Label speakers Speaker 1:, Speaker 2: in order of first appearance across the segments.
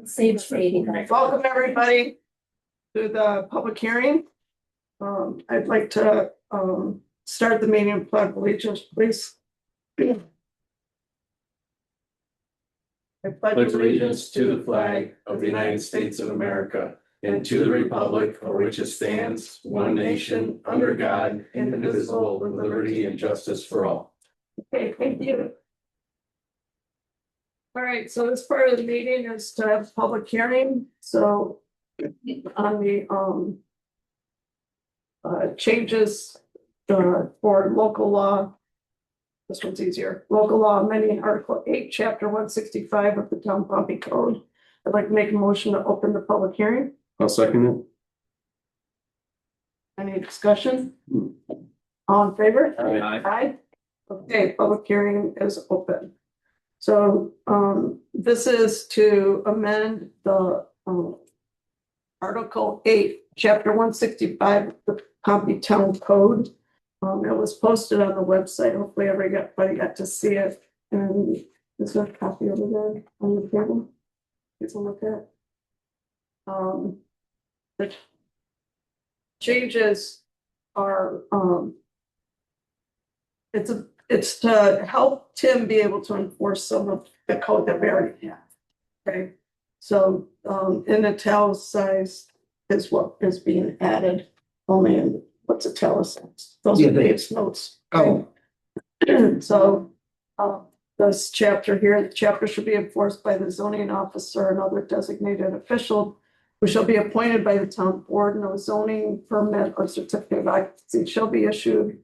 Speaker 1: Save shading.
Speaker 2: Welcome, everybody, to the public hearing. I'd like to, start the meeting and pledge allegiance, please. I
Speaker 3: Pledge allegiance to the flag of the United States of America and to the republic for which it stands, one nation, under God, indivisible, with liberty and justice for all.
Speaker 2: Okay, thank you. All right, so this part of the meeting is to have a public hearing, so on the, changes, for local law. This one's easier. Local law amending Article 8, Chapter 165 of the Town of Pompey Code. I'd like to make a motion to open the public hearing.
Speaker 3: I'll second it.
Speaker 2: Any discussion? All in favor?
Speaker 3: Aye.
Speaker 2: Aye. Okay, public hearing is open. So, this is to amend the, Article 8, Chapter 165 of the Pompey Town Code. It was posted on the website. Hopefully everybody got to see it. And is there a copy over there on the table? Take a look at. The changes are, it's to help Tim be able to enforce some of the code that we already have. Okay, so, in italicized is what is being added, only in what's italicized. Those are Dave's notes.
Speaker 3: Oh.
Speaker 2: So, this chapter here, the chapter should be enforced by the zoning officer and other designated official who shall be appointed by the town board. No zoning permit or certificate of occupancy shall be issued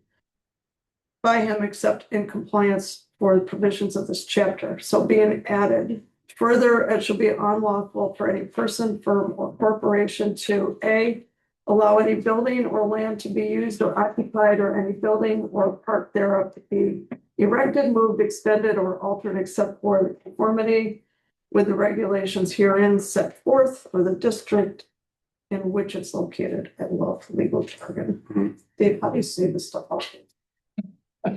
Speaker 2: by him except in compliance for the provisions of this chapter. So being added. Further, it shall be unlawful for any person, firm, or corporation to A, allow any building or land to be used or occupied, or any building or part thereof to be erected, moved, extended, or altered except for the conformity with the regulations herein set forth for the district in which it's located. I love legal jargon. Dave, how do you say this stuff out?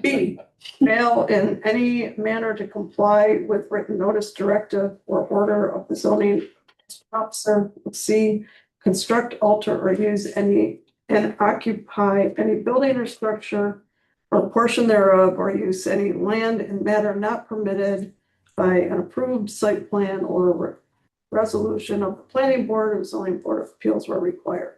Speaker 2: B, fail in any manner to comply with written notice, directive, or order of the zoning officer. C, construct, alter, or use any and occupy any building or structure or portion thereof, or use any land in matter not permitted by an approved site plan or resolution of the planning board or zoning board of appeals where required.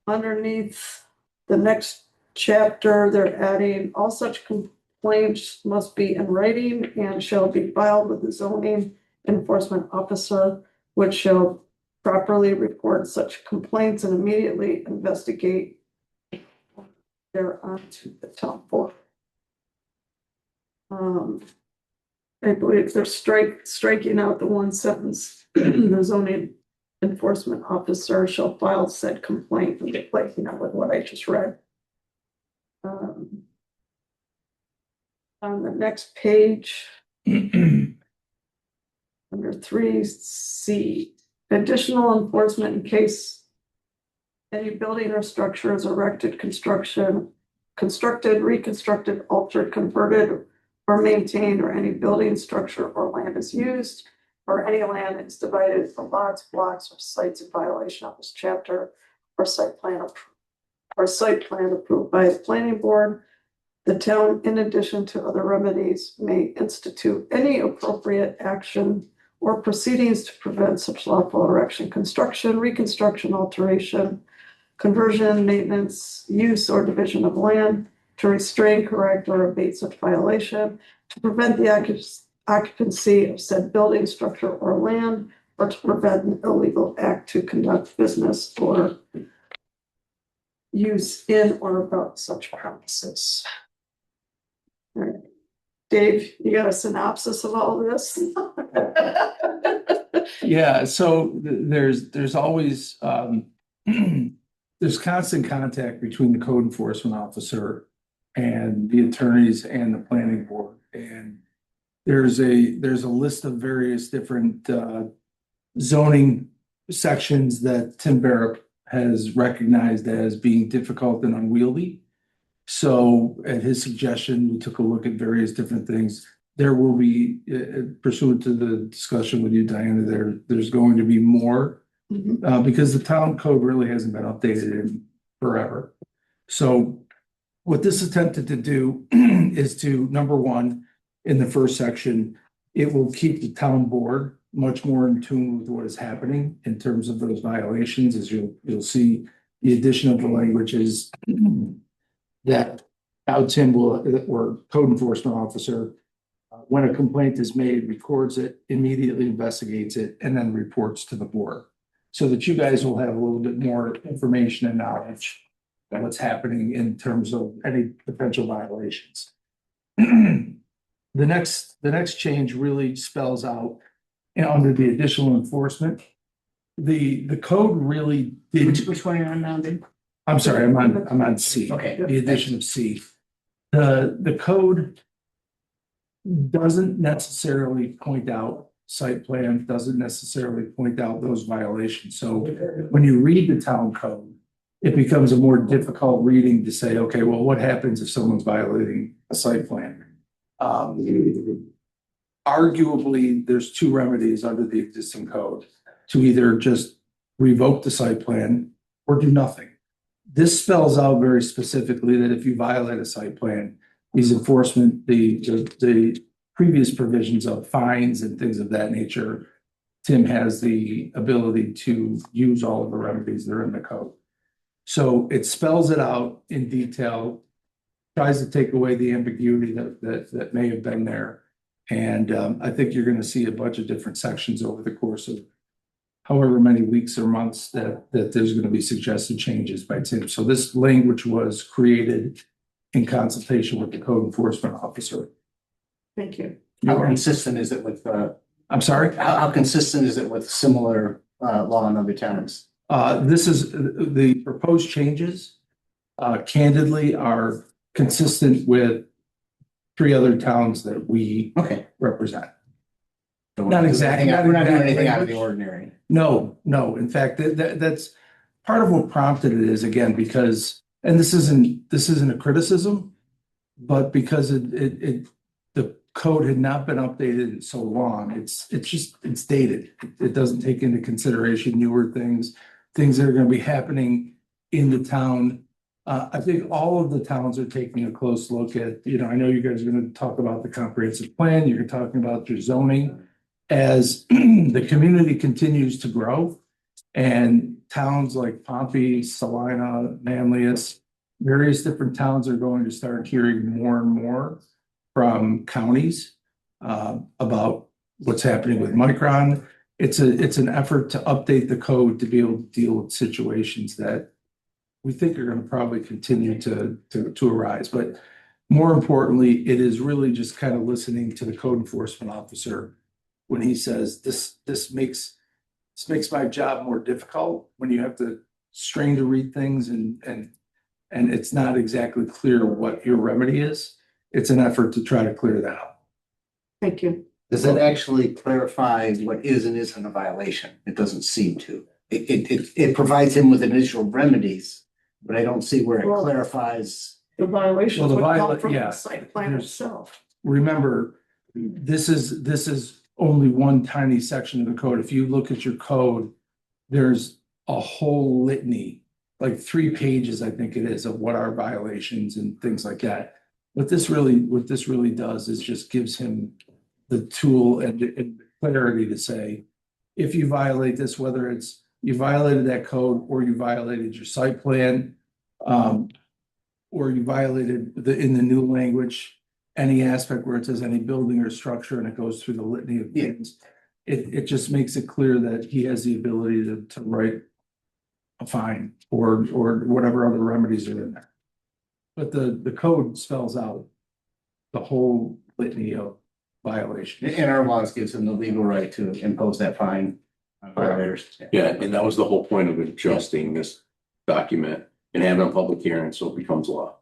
Speaker 2: Underneath the next chapter, they're adding all such complaints must be in writing and shall be filed with the zoning enforcement officer, which shall properly report such complaints and immediately investigate thereon to the town board. I believe they're striking out the one sentence. The zoning enforcement officer shall file said complaint, replacing it with what I just read. On the next page, under 3C, additional enforcement in case any building or structure is erected, constructed, reconstructed, altered, converted, or maintained, or any building, structure, or land is used, or any land is divided into lots, blocks, or sites in violation of this chapter, or site plan approved by the planning board. The town, in addition to other remedies, may institute any appropriate action or proceedings to prevent such lawful erection, construction, reconstruction, alteration, conversion, maintenance, use, or division of land, to restrain, correct, or abate such violation, to prevent the occupancy of said building, structure, or land, or to prevent an illegal act to conduct business or use in or about such premises. All right. Dave, you got a synopsis of all of this?
Speaker 4: Yeah, so there's always there's constant contact between the code enforcement officer and the attorneys and the planning board. And there's a list of various different zoning sections that Tim Barrett has recognized as being difficult and unwieldy. So at his suggestion, we took a look at various different things. there will be pursuant to the discussion with you, Diana, there's going to be more
Speaker 2: Mhm.
Speaker 4: because the town code really hasn't been updated in forever. So what this attempted to do is to, number one, in the first section, it will keep the town board much more in tune with what is happening in terms of those violations, as you'll see the addition of the languages that now Tim will, or code enforcement officer, when a complaint is made, records it, immediately investigates it, and then reports to the board. So that you guys will have a little bit more information and knowledge on what's happening in terms of any potential violations. The next change really spells out, under the additional enforcement. The code really did,
Speaker 3: Which one are you on now, Dave?
Speaker 4: I'm sorry, I'm on C.
Speaker 3: Okay.
Speaker 4: The addition of C. The code doesn't necessarily point out site plan, doesn't necessarily point out those violations. So when you read the town code, it becomes a more difficult reading to say, okay, well, what happens if someone's violating a site plan? Arguably, there's two remedies under the existing code to either just revoke the site plan or do nothing. This spells out very specifically that if you violate a site plan, these enforcement, the previous provisions of fines and things of that nature, Tim has the ability to use all of the remedies that are in the code. So it spells it out in detail, tries to take away the ambiguity that may have been there. And I think you're going to see a bunch of different sections over the course of however many weeks or months that there's going to be suggested changes by Tim. So this language was created in consultation with the code enforcement officer.
Speaker 2: Thank you.
Speaker 3: How consistent is it with,
Speaker 4: I'm sorry?
Speaker 3: how consistent is it with similar, law in other towns?
Speaker 4: This is the proposed changes, candidly are consistent with 3 other towns that we
Speaker 3: Okay.
Speaker 4: represent.
Speaker 3: So
Speaker 4: Not exactly.
Speaker 3: We're not doing
Speaker 4: Not
Speaker 3: anything out of the
Speaker 4: language.
Speaker 3: ordinary.
Speaker 4: No. In fact, that's part of what prompted it is, again, because, and this isn't a criticism, but because the code had not been updated in so long, it's dated. It doesn't take into consideration newer things that are going to be happening in the town. I think all of the towns are taking a close look at, I know you guys are going to talk about the comprehensive plan, you're talking about your zoning. As the community continues to grow and towns like Pompey, Salina, Manlius, various different towns are going to start hearing more and more from counties about what's happening with Micron. It's an effort to update the code to be able to deal with situations that we think are going to probably continue to arise. But more importantly, it is really just kind of listening to the code enforcement officer when he says this makes my job more difficult when you have to strain to read things and it's not exactly clear what your remedy is. It's an effort to try to clear that up.
Speaker 2: Thank you.
Speaker 3: Does that actually clarify what is and isn't a violation? It doesn't seem to. It provides him with initial remedies, but I don't see where it
Speaker 2: Well,
Speaker 3: clarifies.
Speaker 2: The violations
Speaker 4: Well, the
Speaker 2: would come
Speaker 4: viola-
Speaker 2: from
Speaker 4: yeah.
Speaker 2: the site plan
Speaker 4: There's-
Speaker 2: itself.
Speaker 4: Remember, this is only one tiny section of the code. If you look at your code, there's a whole litany, like 3 pages, I think it is, of what are violations and things like that. What this really does is just gives him the tool and clarity to say, if you violate this, whether it's you violated that code or you violated your site plan, or you violated in the new language, any aspect where it says any building or structure and it goes through the litany of things. It just makes it clear that he has the ability to write a fine or whatever other remedies are in there. But the code spells out the whole litany of violations.
Speaker 3: And our laws gives him the legal right to impose that fine on violators.
Speaker 1: Yeah, and that was the whole point of adjusting this document and having a public hearing, so it becomes law.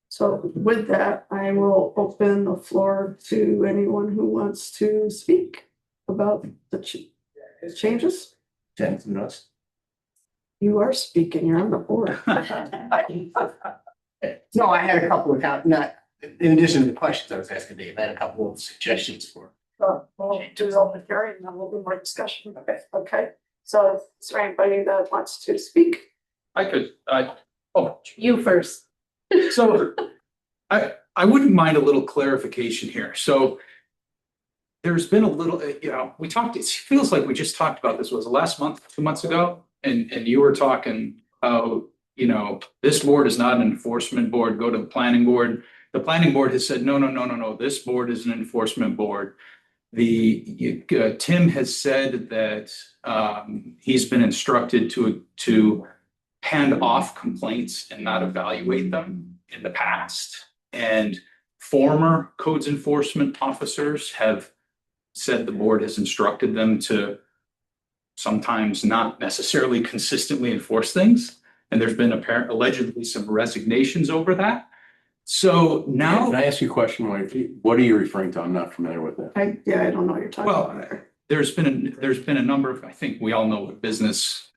Speaker 2: So with that, I will open the floor to anyone who wants to speak about the changes.
Speaker 3: Jensen knows.
Speaker 2: You are speaking, you're on the board.
Speaker 3: No, I had a couple of in addition to the questions I was asking Dave, I had a couple of suggestions for.
Speaker 2: We'll do the open hearing and then we'll do more discussion. Okay, so is there anybody that wants to speak?
Speaker 4: I could,
Speaker 5: You first.
Speaker 4: so I wouldn't mind a little clarification here. So there's been a little, we talked, it feels like we just talked about this, was it last month, 2 months ago? And you were talking how, this board is not an enforcement board, go to the planning board. The planning board has said, no, this board is an enforcement board. Tim has said that he's been instructed to hand off complaints and not evaluate them in the past. And former codes enforcement officers have said the board has instructed them to sometimes not necessarily consistently enforce things. And there's been allegedly some resignations over that. So now,
Speaker 1: Can I ask you a question? What are you referring to? I'm not familiar with that.
Speaker 2: I don't know what you're talking
Speaker 4: Well,
Speaker 2: about.
Speaker 4: there's been a number of, I think we all know what business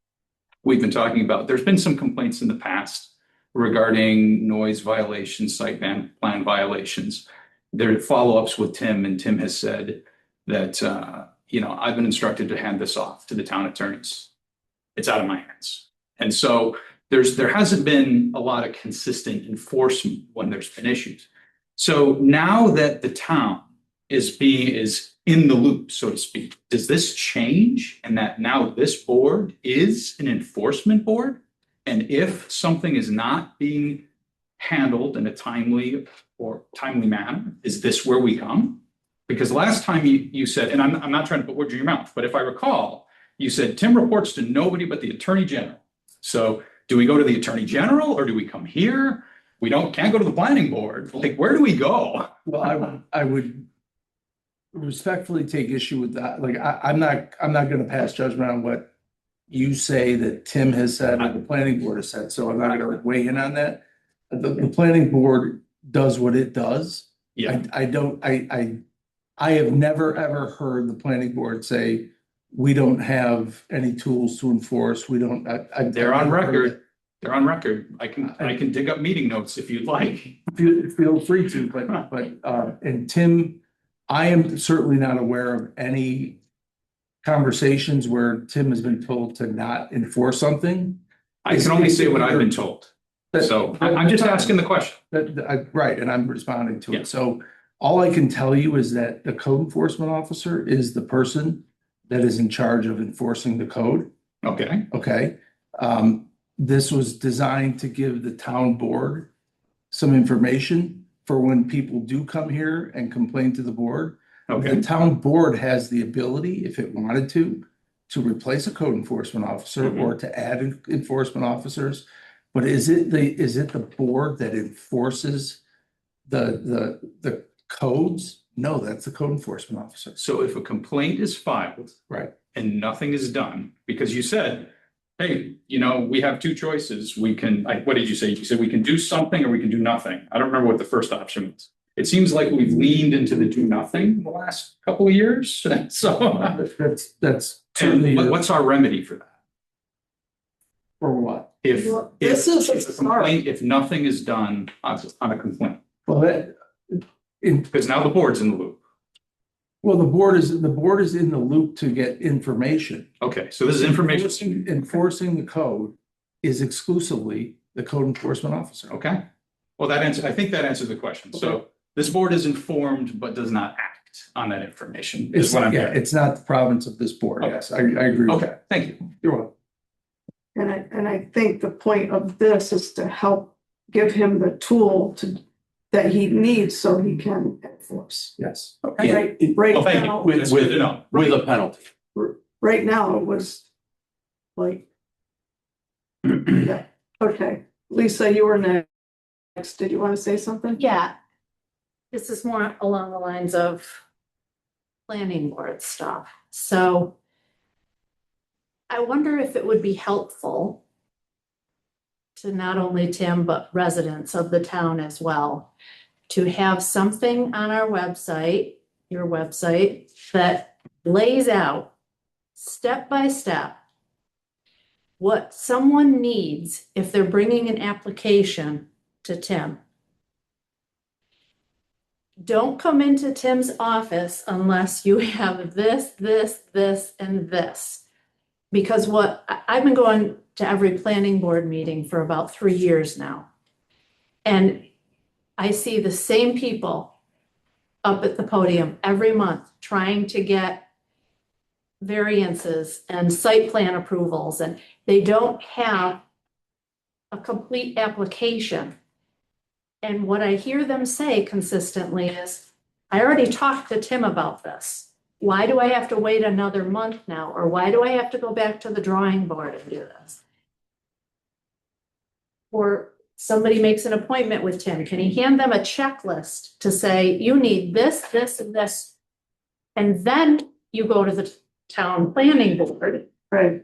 Speaker 4: we've been talking about. There's been some complaints in the past regarding noise violations, site plan violations. There are follow-ups with Tim, and Tim has said that, I've been instructed to hand this off to the town attorneys. It's out of my hands. And so there hasn't been a lot of consistent enforcement when there's been issues. So now that the town is in the loop, so to speak, does this change? And that now this board is an enforcement board? And if something is not being handled in a timely manner, is this where we come? Because last time you said, and I'm not trying to put words in your mouth, but if I recall, you said Tim reports to nobody but the Attorney General. So do we go to the Attorney General or do we come here? We can't go to the planning board. Like, where do we go?
Speaker 6: Well, I would respectfully take issue with that. Like, I'm not gonna pass judgment on what you say that Tim has said or the planning board has said, so I'm not gonna weigh in on that. The planning board does what it does.
Speaker 4: Yeah,
Speaker 6: I have never, ever heard the planning board say, we don't have any tools to enforce, we don't.
Speaker 4: they're on record. They're on record. I can dig up meeting notes if you'd like.
Speaker 6: Feel free to, but and Tim, I am certainly not aware of any conversations where Tim has been told to not enforce something.
Speaker 4: I can only say what I've been told. So I'm just asking the question.
Speaker 6: Right, and I'm responding to
Speaker 4: Yeah.
Speaker 6: it. So all I can tell you is that the code enforcement officer is the person that is in charge of enforcing the code.
Speaker 4: Okay,
Speaker 6: Okay. This was designed to give the town board some information for when people do come here and complain to the board.
Speaker 4: okay.
Speaker 6: The town board has the ability, if it wanted to replace a code enforcement officer
Speaker 4: Mhm.
Speaker 6: or to add enforcement officers. But is it the board that enforces the codes? No, that's the code enforcement officer.
Speaker 4: So if a complaint is filed
Speaker 6: Right.
Speaker 4: and nothing is done, because you said, hey, we have two choices. We can, what did you say? You said we can do something or we can do nothing. I don't remember what the first option was. It seems like we've leaned into the do nothing the last couple of years. So
Speaker 6: That's certainly
Speaker 4: what's our remedy for that?
Speaker 6: for what?
Speaker 4: If
Speaker 2: Well, this is a
Speaker 4: a
Speaker 2: start.
Speaker 4: complaint, if nothing is done on a complaint,
Speaker 6: Well,
Speaker 4: because now the board's in the loop.
Speaker 6: well, the board is in the loop to get information.
Speaker 4: Okay, so this is information.
Speaker 6: Enforcing the code is exclusively the code enforcement officer.
Speaker 4: Okay. Well, I think that answers the question. So this board is informed but does not act on that information is what I'm hearing.
Speaker 6: It's not the province of this board.
Speaker 4: Okay.
Speaker 6: Yes, I agree. with
Speaker 4: Okay,
Speaker 6: that.
Speaker 4: thank you.
Speaker 6: You're welcome.
Speaker 2: And I think the point of this is to help give him the tool that he needs so he can enforce.
Speaker 6: Yes.
Speaker 2: Right, right
Speaker 4: Well, thank you.
Speaker 2: now,
Speaker 4: That's good to know.
Speaker 1: With a penalty.
Speaker 2: right now it was like, yeah, okay. Lisa, you were next. Did you want to say something?
Speaker 5: Yeah. This is more along the lines of planning board stuff. So I wonder if it would be helpful to not only Tim, but residents of the town as well, to have something on our website, your website, that lays out step by step what someone needs if they're bringing an application to Tim. don't come into Tim's office unless you have this, and this. Because I've been going to every planning board meeting for about 3 years now. And I see the same people up at the podium every month trying to get variances and site plan approvals, and they don't have a complete application. And what I hear them say consistently is, I already talked to Tim about this. Why do I have to wait another month now? Or why do I have to go back to the drawing board and do this? Or somebody makes an appointment with Tim. Can he hand them a checklist to say, you need this, and this? And then you go to the town planning board
Speaker 2: Right.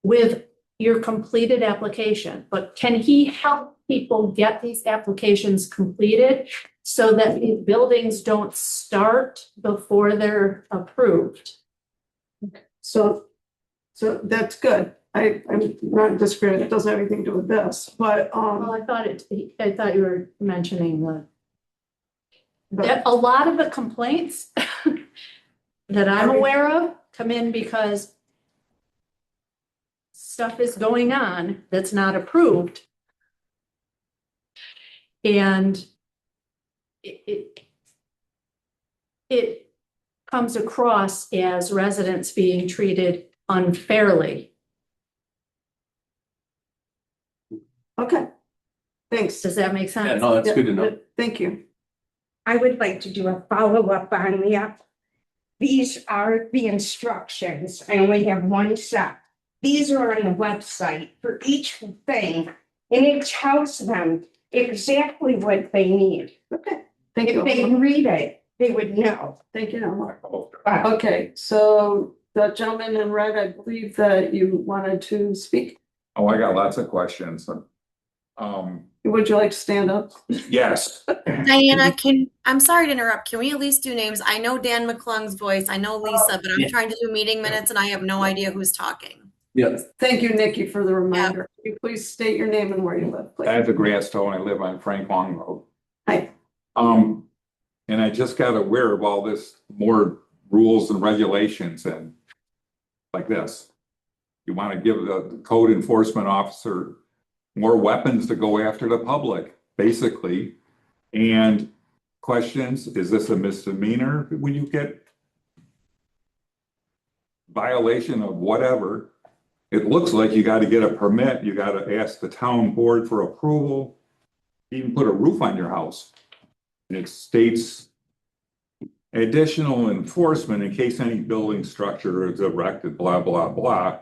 Speaker 5: with your completed application. But can he help people get these applications completed so that these buildings don't start before they're approved?
Speaker 2: So that's good. I'm not disagreeing. It doesn't have anything to do with this, but,
Speaker 5: Well, I thought you were mentioning that a lot of the complaints that I'm aware of come in because stuff is going on that's not approved. And it comes across as residents being treated unfairly.
Speaker 2: okay. Thanks.
Speaker 5: Does that make
Speaker 1: Yeah,
Speaker 5: sense?
Speaker 1: no, that's good to know.
Speaker 2: Thank you.
Speaker 7: I would like to do a follow-up on that. These are the instructions. I only have one set. These are on the website for each thing, and it tells them exactly what they need.
Speaker 2: Okay, thank
Speaker 7: If they
Speaker 2: you.
Speaker 7: read it, they would know.
Speaker 2: Thank you, Emma.
Speaker 7: But
Speaker 2: Okay, so the gentleman in red, I believe that you wanted to speak.
Speaker 8: Oh, I got lots of questions.
Speaker 2: Would you like to stand up?
Speaker 8: Yes,
Speaker 9: Diana, I'm sorry to interrupt. Can we at least do names? I know Dan McClung's voice. I know Lisa, but I'm trying to do meeting minutes and I have no idea who's talking.
Speaker 1: Yeah,
Speaker 2: Thank you, Nikki, for the reminder. Can you please state your name and where you live, please?
Speaker 8: I have a grass toe and I live on Frank Long Road.
Speaker 2: Hi.
Speaker 8: And I just got aware of all this more rules and regulations and like this. You want to give the code enforcement officer more weapons to go after the public, basically. And questions, is this a misdemeanor when you get violation of whatever? It looks like you got to get a permit. You got to ask the town board for approval. Even put a roof on your house. And it states additional enforcement in case any building structure is erected, blah, blah, blah.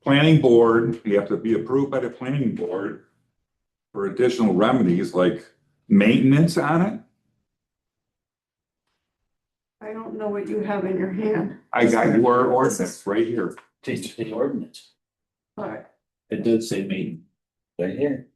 Speaker 8: Planning board, you have to be approved by the planning board for additional remedies like maintenance on it.
Speaker 2: I don't know what you have in your hand.
Speaker 8: I got your ordinance right here.
Speaker 3: It's the ordinance.
Speaker 2: All right,
Speaker 3: It does say meeting. Right here.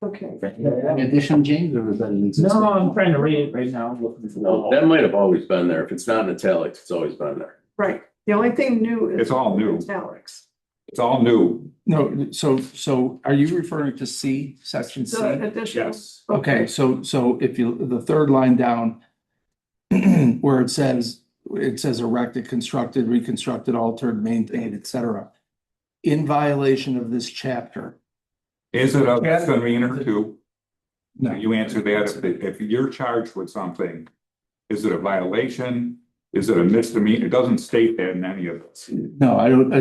Speaker 2: okay.
Speaker 3: Any addition, James, or is that? No, I'm trying to read it right now. I'm looking for
Speaker 1: no, that might have always been there. If it's not in italics, it's always been there.
Speaker 2: Right. The only thing new is.
Speaker 8: It's all new.
Speaker 2: Italics.
Speaker 8: It's all new.
Speaker 4: No, so are you referring to C, section C?
Speaker 2: So additional.
Speaker 8: Yes.
Speaker 4: Okay, so if you, the third line down, where it says erected, constructed, reconstructed, altered, maintained, et cetera. In violation of this chapter.
Speaker 8: Is it a misdemeanor too?
Speaker 4: No.
Speaker 8: You answer that, if you're charged with something, is it a violation? Is it a misdemeanor? It doesn't state that in any of this.
Speaker 4: No, I don't,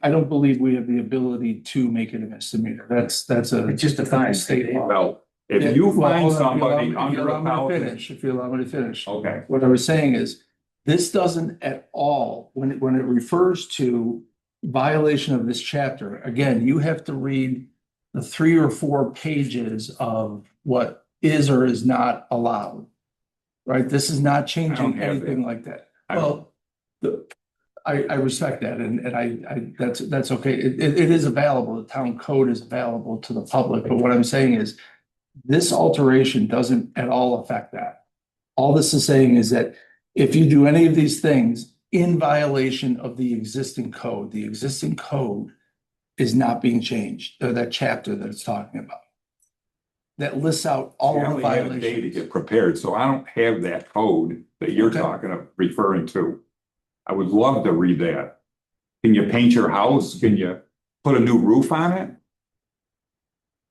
Speaker 4: I don't believe we have the ability to make it a misdemeanor. That's a.
Speaker 3: It's just a fine.
Speaker 4: State law.
Speaker 8: Well, if you
Speaker 4: Well,
Speaker 8: find
Speaker 4: hold on,
Speaker 8: somebody
Speaker 4: if you
Speaker 8: under
Speaker 4: allow me to
Speaker 8: 1,000.
Speaker 4: finish, if you allow me to finish.
Speaker 8: Okay,
Speaker 4: What I was saying is, this doesn't at all, when it refers to violation of this chapter, again, you have to read the 3 or 4 pages of what is or is not allowed. Right? This is not
Speaker 8: I
Speaker 4: changing
Speaker 8: don't have
Speaker 4: anything
Speaker 8: that.
Speaker 4: like that.
Speaker 8: I don't-
Speaker 4: Well, I respect that and I, that's okay. It is available. The town code is available to the public, but what I'm saying is this alteration doesn't at all affect that. All this is saying is that if you do any of these things in violation of the existing code is not being changed, or that chapter that it's talking about.
Speaker 6: that lists out all
Speaker 8: I
Speaker 6: of the
Speaker 8: only had a day to
Speaker 6: violations.
Speaker 8: get prepared, so I don't have that code that you're
Speaker 6: Okay.
Speaker 8: talking of, referring to. I would love to read that. Can you paint your house? Can you put a new roof on it?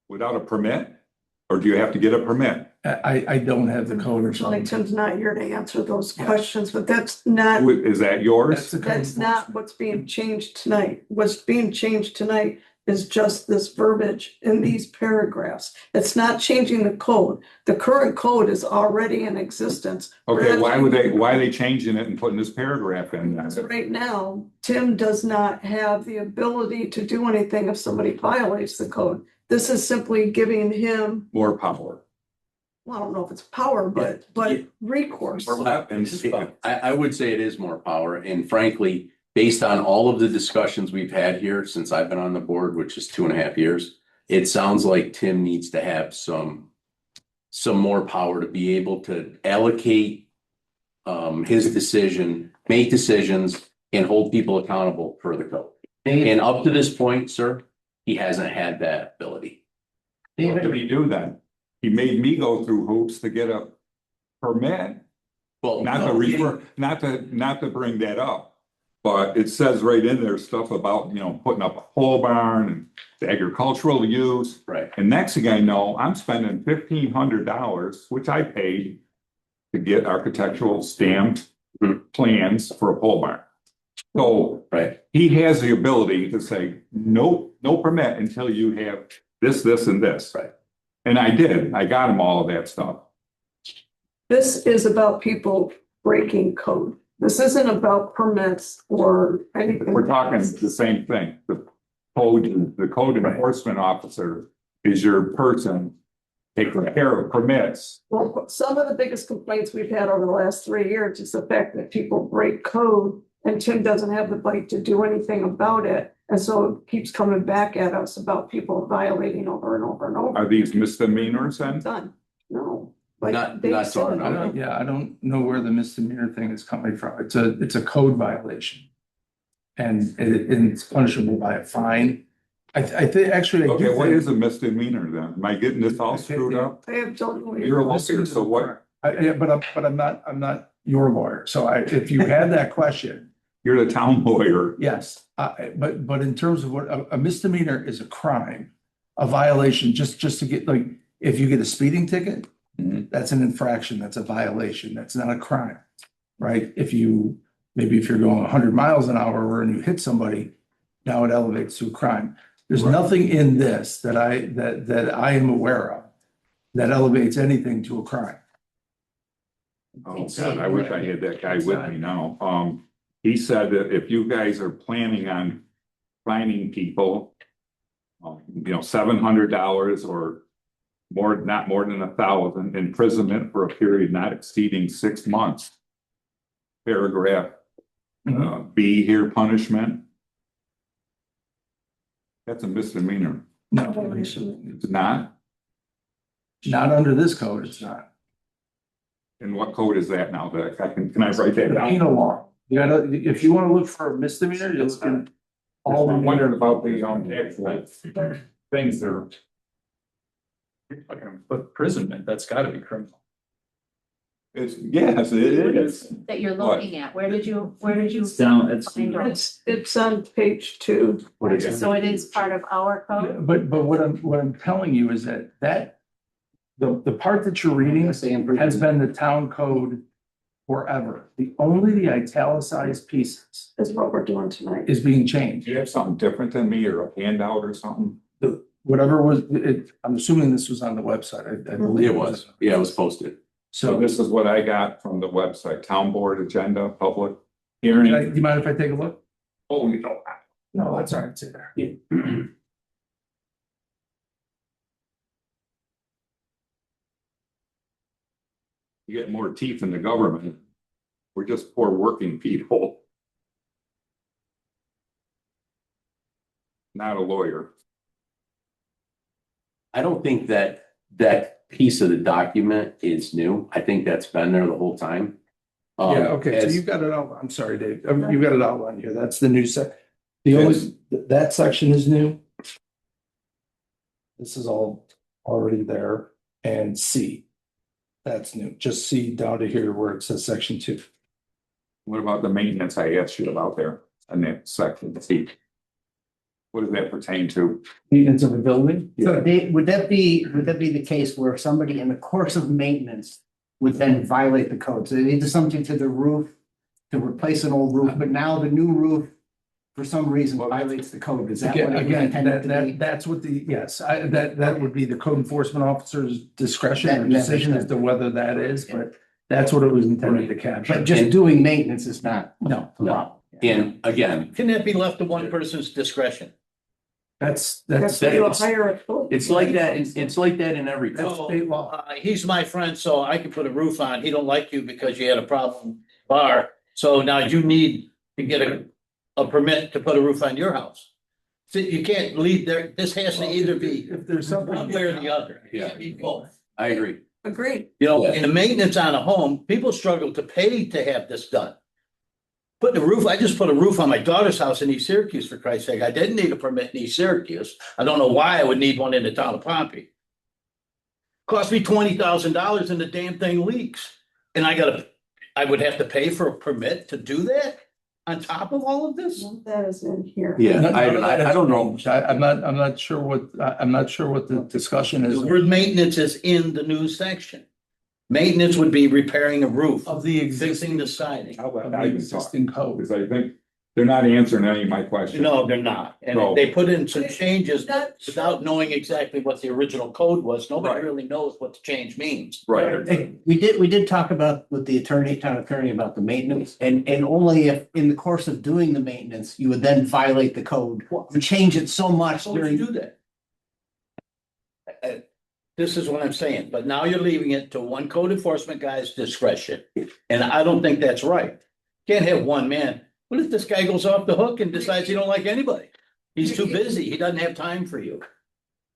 Speaker 8: Without a permit? Or do you have to get a permit?
Speaker 6: I don't have the code.
Speaker 2: Unfortunately, Tim's not here to answer those
Speaker 6: Yeah.
Speaker 2: questions, but that's not,
Speaker 8: Is that yours?
Speaker 6: That's the code
Speaker 2: that's not
Speaker 6: enforcement.
Speaker 2: what's being changed tonight. What's being changed tonight is just this verbiage in these paragraphs. It's not changing the code. The current code is already in existence.
Speaker 8: Okay, why are they changing it and putting this paragraph in?
Speaker 2: So right now, Tim does not have the ability to do anything if somebody violates the code. This is simply giving him,
Speaker 8: More power.
Speaker 2: well, I don't know if it's power, but recourse.
Speaker 1: I would say it is more power, and frankly, based on all of the discussions we've had here since I've been on the board, which is 2.5 years, it sounds like Tim needs to have some more power to be able to allocate his decision, make decisions, and hold people accountable for the code. And up to this point, sir, he hasn't had that ability.
Speaker 8: What did he do then? He made me go through hoops to get a permit,
Speaker 1: Well,
Speaker 8: not to bring that up. But it says right in there stuff about, putting up a pole barn and the agricultural use.
Speaker 1: Right.
Speaker 8: And next thing I know, I'm spending $1,500, which I paid to get architectural stamped plans for a pole barn. So
Speaker 1: Right.
Speaker 8: he has the ability to say, no permit until you have this, and this.
Speaker 1: Right.
Speaker 8: And I did. I got him all of that stuff.
Speaker 2: This is about people breaking code. This isn't about permits or anything.
Speaker 8: We're talking the same thing. The code enforcement officer is your person taking care of permits.
Speaker 2: Well, some of the biggest complaints we've had over the last 3 years is the fact that people break code and Tim doesn't have the right to do anything about it. And so it keeps coming back at us about people violating over and over and over.
Speaker 8: Are these misdemeanors then?
Speaker 2: Done. No. Like
Speaker 1: Not
Speaker 2: Dave
Speaker 1: to our
Speaker 2: said,
Speaker 1: knowledge.
Speaker 6: I don't know where the misdemeanor thing is coming from. It's a code violation. And it's punishable by a fine. I think, actually, I do
Speaker 8: Okay, what
Speaker 6: think-
Speaker 8: is a misdemeanor then? Am I getting this all screwed up?
Speaker 2: I have don't know.
Speaker 8: You're a lawyer, so what?
Speaker 6: Yeah, but I'm not your lawyer. So if you had that question,
Speaker 8: You're the town lawyer.
Speaker 6: yes. But in terms of what a misdemeanor is a crime, a violation, just to get, like, if you get a speeding ticket,
Speaker 8: Mhm.
Speaker 6: that's an infraction, that's a violation, that's not a crime, right? If you're going 100 miles an hour and you hit somebody, now it elevates to a crime. There's
Speaker 8: Right.
Speaker 6: nothing in this that I am aware of that elevates anything to a crime.
Speaker 8: Oh, God, I wish I had that guy with me now. He said that if you guys are planning on fining people, $700 or not more than 1,000 imprisonment for a period not exceeding 6 months. Paragraph B here, punishment. That's a misdemeanor.
Speaker 6: No,
Speaker 8: It's not.
Speaker 6: not under this code, it's not.
Speaker 8: And what code is that now? Can I write that down?
Speaker 6: Penal law. You gotta, if you wanna look for a misdemeanor, you're looking.
Speaker 8: All I'm wondering about the actual things there.
Speaker 3: But imprisonment, that's gotta be criminal.
Speaker 8: Yes, it is.
Speaker 5: That you're
Speaker 8: What?
Speaker 5: looking at, where did you?
Speaker 3: Down, it's.
Speaker 5: find it?
Speaker 2: It's on page 2.
Speaker 1: What is it?
Speaker 5: So it is part of our code?
Speaker 6: But what I'm telling you is that the part that you're reading has been the town code forever. Only the italicized pieces
Speaker 2: Is what we're doing tonight.
Speaker 6: is being
Speaker 8: Do
Speaker 6: changed.
Speaker 8: you have something different than me or a handout or something?
Speaker 6: Whatever was, I'm assuming this was on the website. I believe
Speaker 1: It was, yeah, it was posted.
Speaker 8: So
Speaker 6: So,
Speaker 8: this is what I got from the website, town board agenda, public
Speaker 6: do
Speaker 8: hearing.
Speaker 6: you mind if I take a look?
Speaker 8: Oh, you know.
Speaker 6: No, that's all right. It's in there.
Speaker 8: You get more teeth in the government. We're just poor working people. Not a lawyer.
Speaker 1: I don't think that piece of the document is new. I think that's been there the whole time.
Speaker 6: Yeah, okay, so
Speaker 1: as-
Speaker 6: you've got it all, I'm sorry, Dave, you've got it all on here, that's the new the only, that section is new. This is all already there. and C. That's new, just C down to here where it says section 2.
Speaker 8: What about the maintenance I asked you about there in that section? C? What does that pertain to?
Speaker 6: Maintenance of a building?
Speaker 10: So would that be the case where somebody in the course of maintenance would then violate the code? So they did something to the roof to replace an old roof, but now the new roof, for some reason, violates the code. Is that what it was
Speaker 6: Again,
Speaker 10: intended to be?
Speaker 6: that's what that would be the code enforcement officer's discretion or
Speaker 10: That-
Speaker 6: decision as to whether that is, but that's what it was intended to capture.
Speaker 10: But just doing maintenance is not.
Speaker 6: No,
Speaker 1: No. And again,
Speaker 3: Can that be left to one person's discretion?
Speaker 6: that's
Speaker 2: You hire a code.
Speaker 1: it's like that, it's like that in every
Speaker 6: That's
Speaker 1: code.
Speaker 6: state law.
Speaker 3: He's my friend, so I can put a roof on. He don't like you because you had a problem bar. So now you need to get a permit to put a roof on your house. So you can't leave there. This has to either be
Speaker 6: If there's something.
Speaker 3: one way or the other. It
Speaker 1: Yeah.
Speaker 3: can't be both.
Speaker 1: I agree.
Speaker 2: Agreed.
Speaker 3: You know,
Speaker 1: Yeah.
Speaker 3: in the maintenance on a home, people struggle to pay to have this done. Putting a roof, I just put a roof on my daughter's house in East Syracuse, for Christ's sake. I didn't need a permit in East Syracuse. I don't know why I would need one in the town of Pompey. Cost me $20,000 and the damn thing leaks. And I would have to pay for a permit to do that on top of all of this?
Speaker 2: That is in here.
Speaker 1: Yeah, I don't know.
Speaker 6: I'm not sure what the discussion is.
Speaker 3: The word maintenance is in the new section. Maintenance would be repairing a roof,
Speaker 6: Of the
Speaker 3: fixing
Speaker 6: existing,
Speaker 3: the siding.
Speaker 8: How about
Speaker 6: of the
Speaker 8: I even talk?
Speaker 6: existing code.
Speaker 8: Because I think they're not answering any of my questions.
Speaker 3: No, they're not. And
Speaker 8: No.
Speaker 3: they put in some changes
Speaker 2: That-
Speaker 3: without knowing exactly what the original code was. Nobody
Speaker 8: Right.
Speaker 3: really knows what the change means.
Speaker 8: Right.
Speaker 10: Hey, we did talk about with the town attorney about the maintenance and only if in the course of doing the maintenance, you would then violate the code and change it so much
Speaker 3: How would you
Speaker 10: during.
Speaker 3: do that? This is what I'm saying, but now you're leaving it to one code enforcement guy's discretion. And I don't think that's right. Can't have one man. What if this guy goes off the hook and decides he don't like anybody? He's too busy. He doesn't have time for you,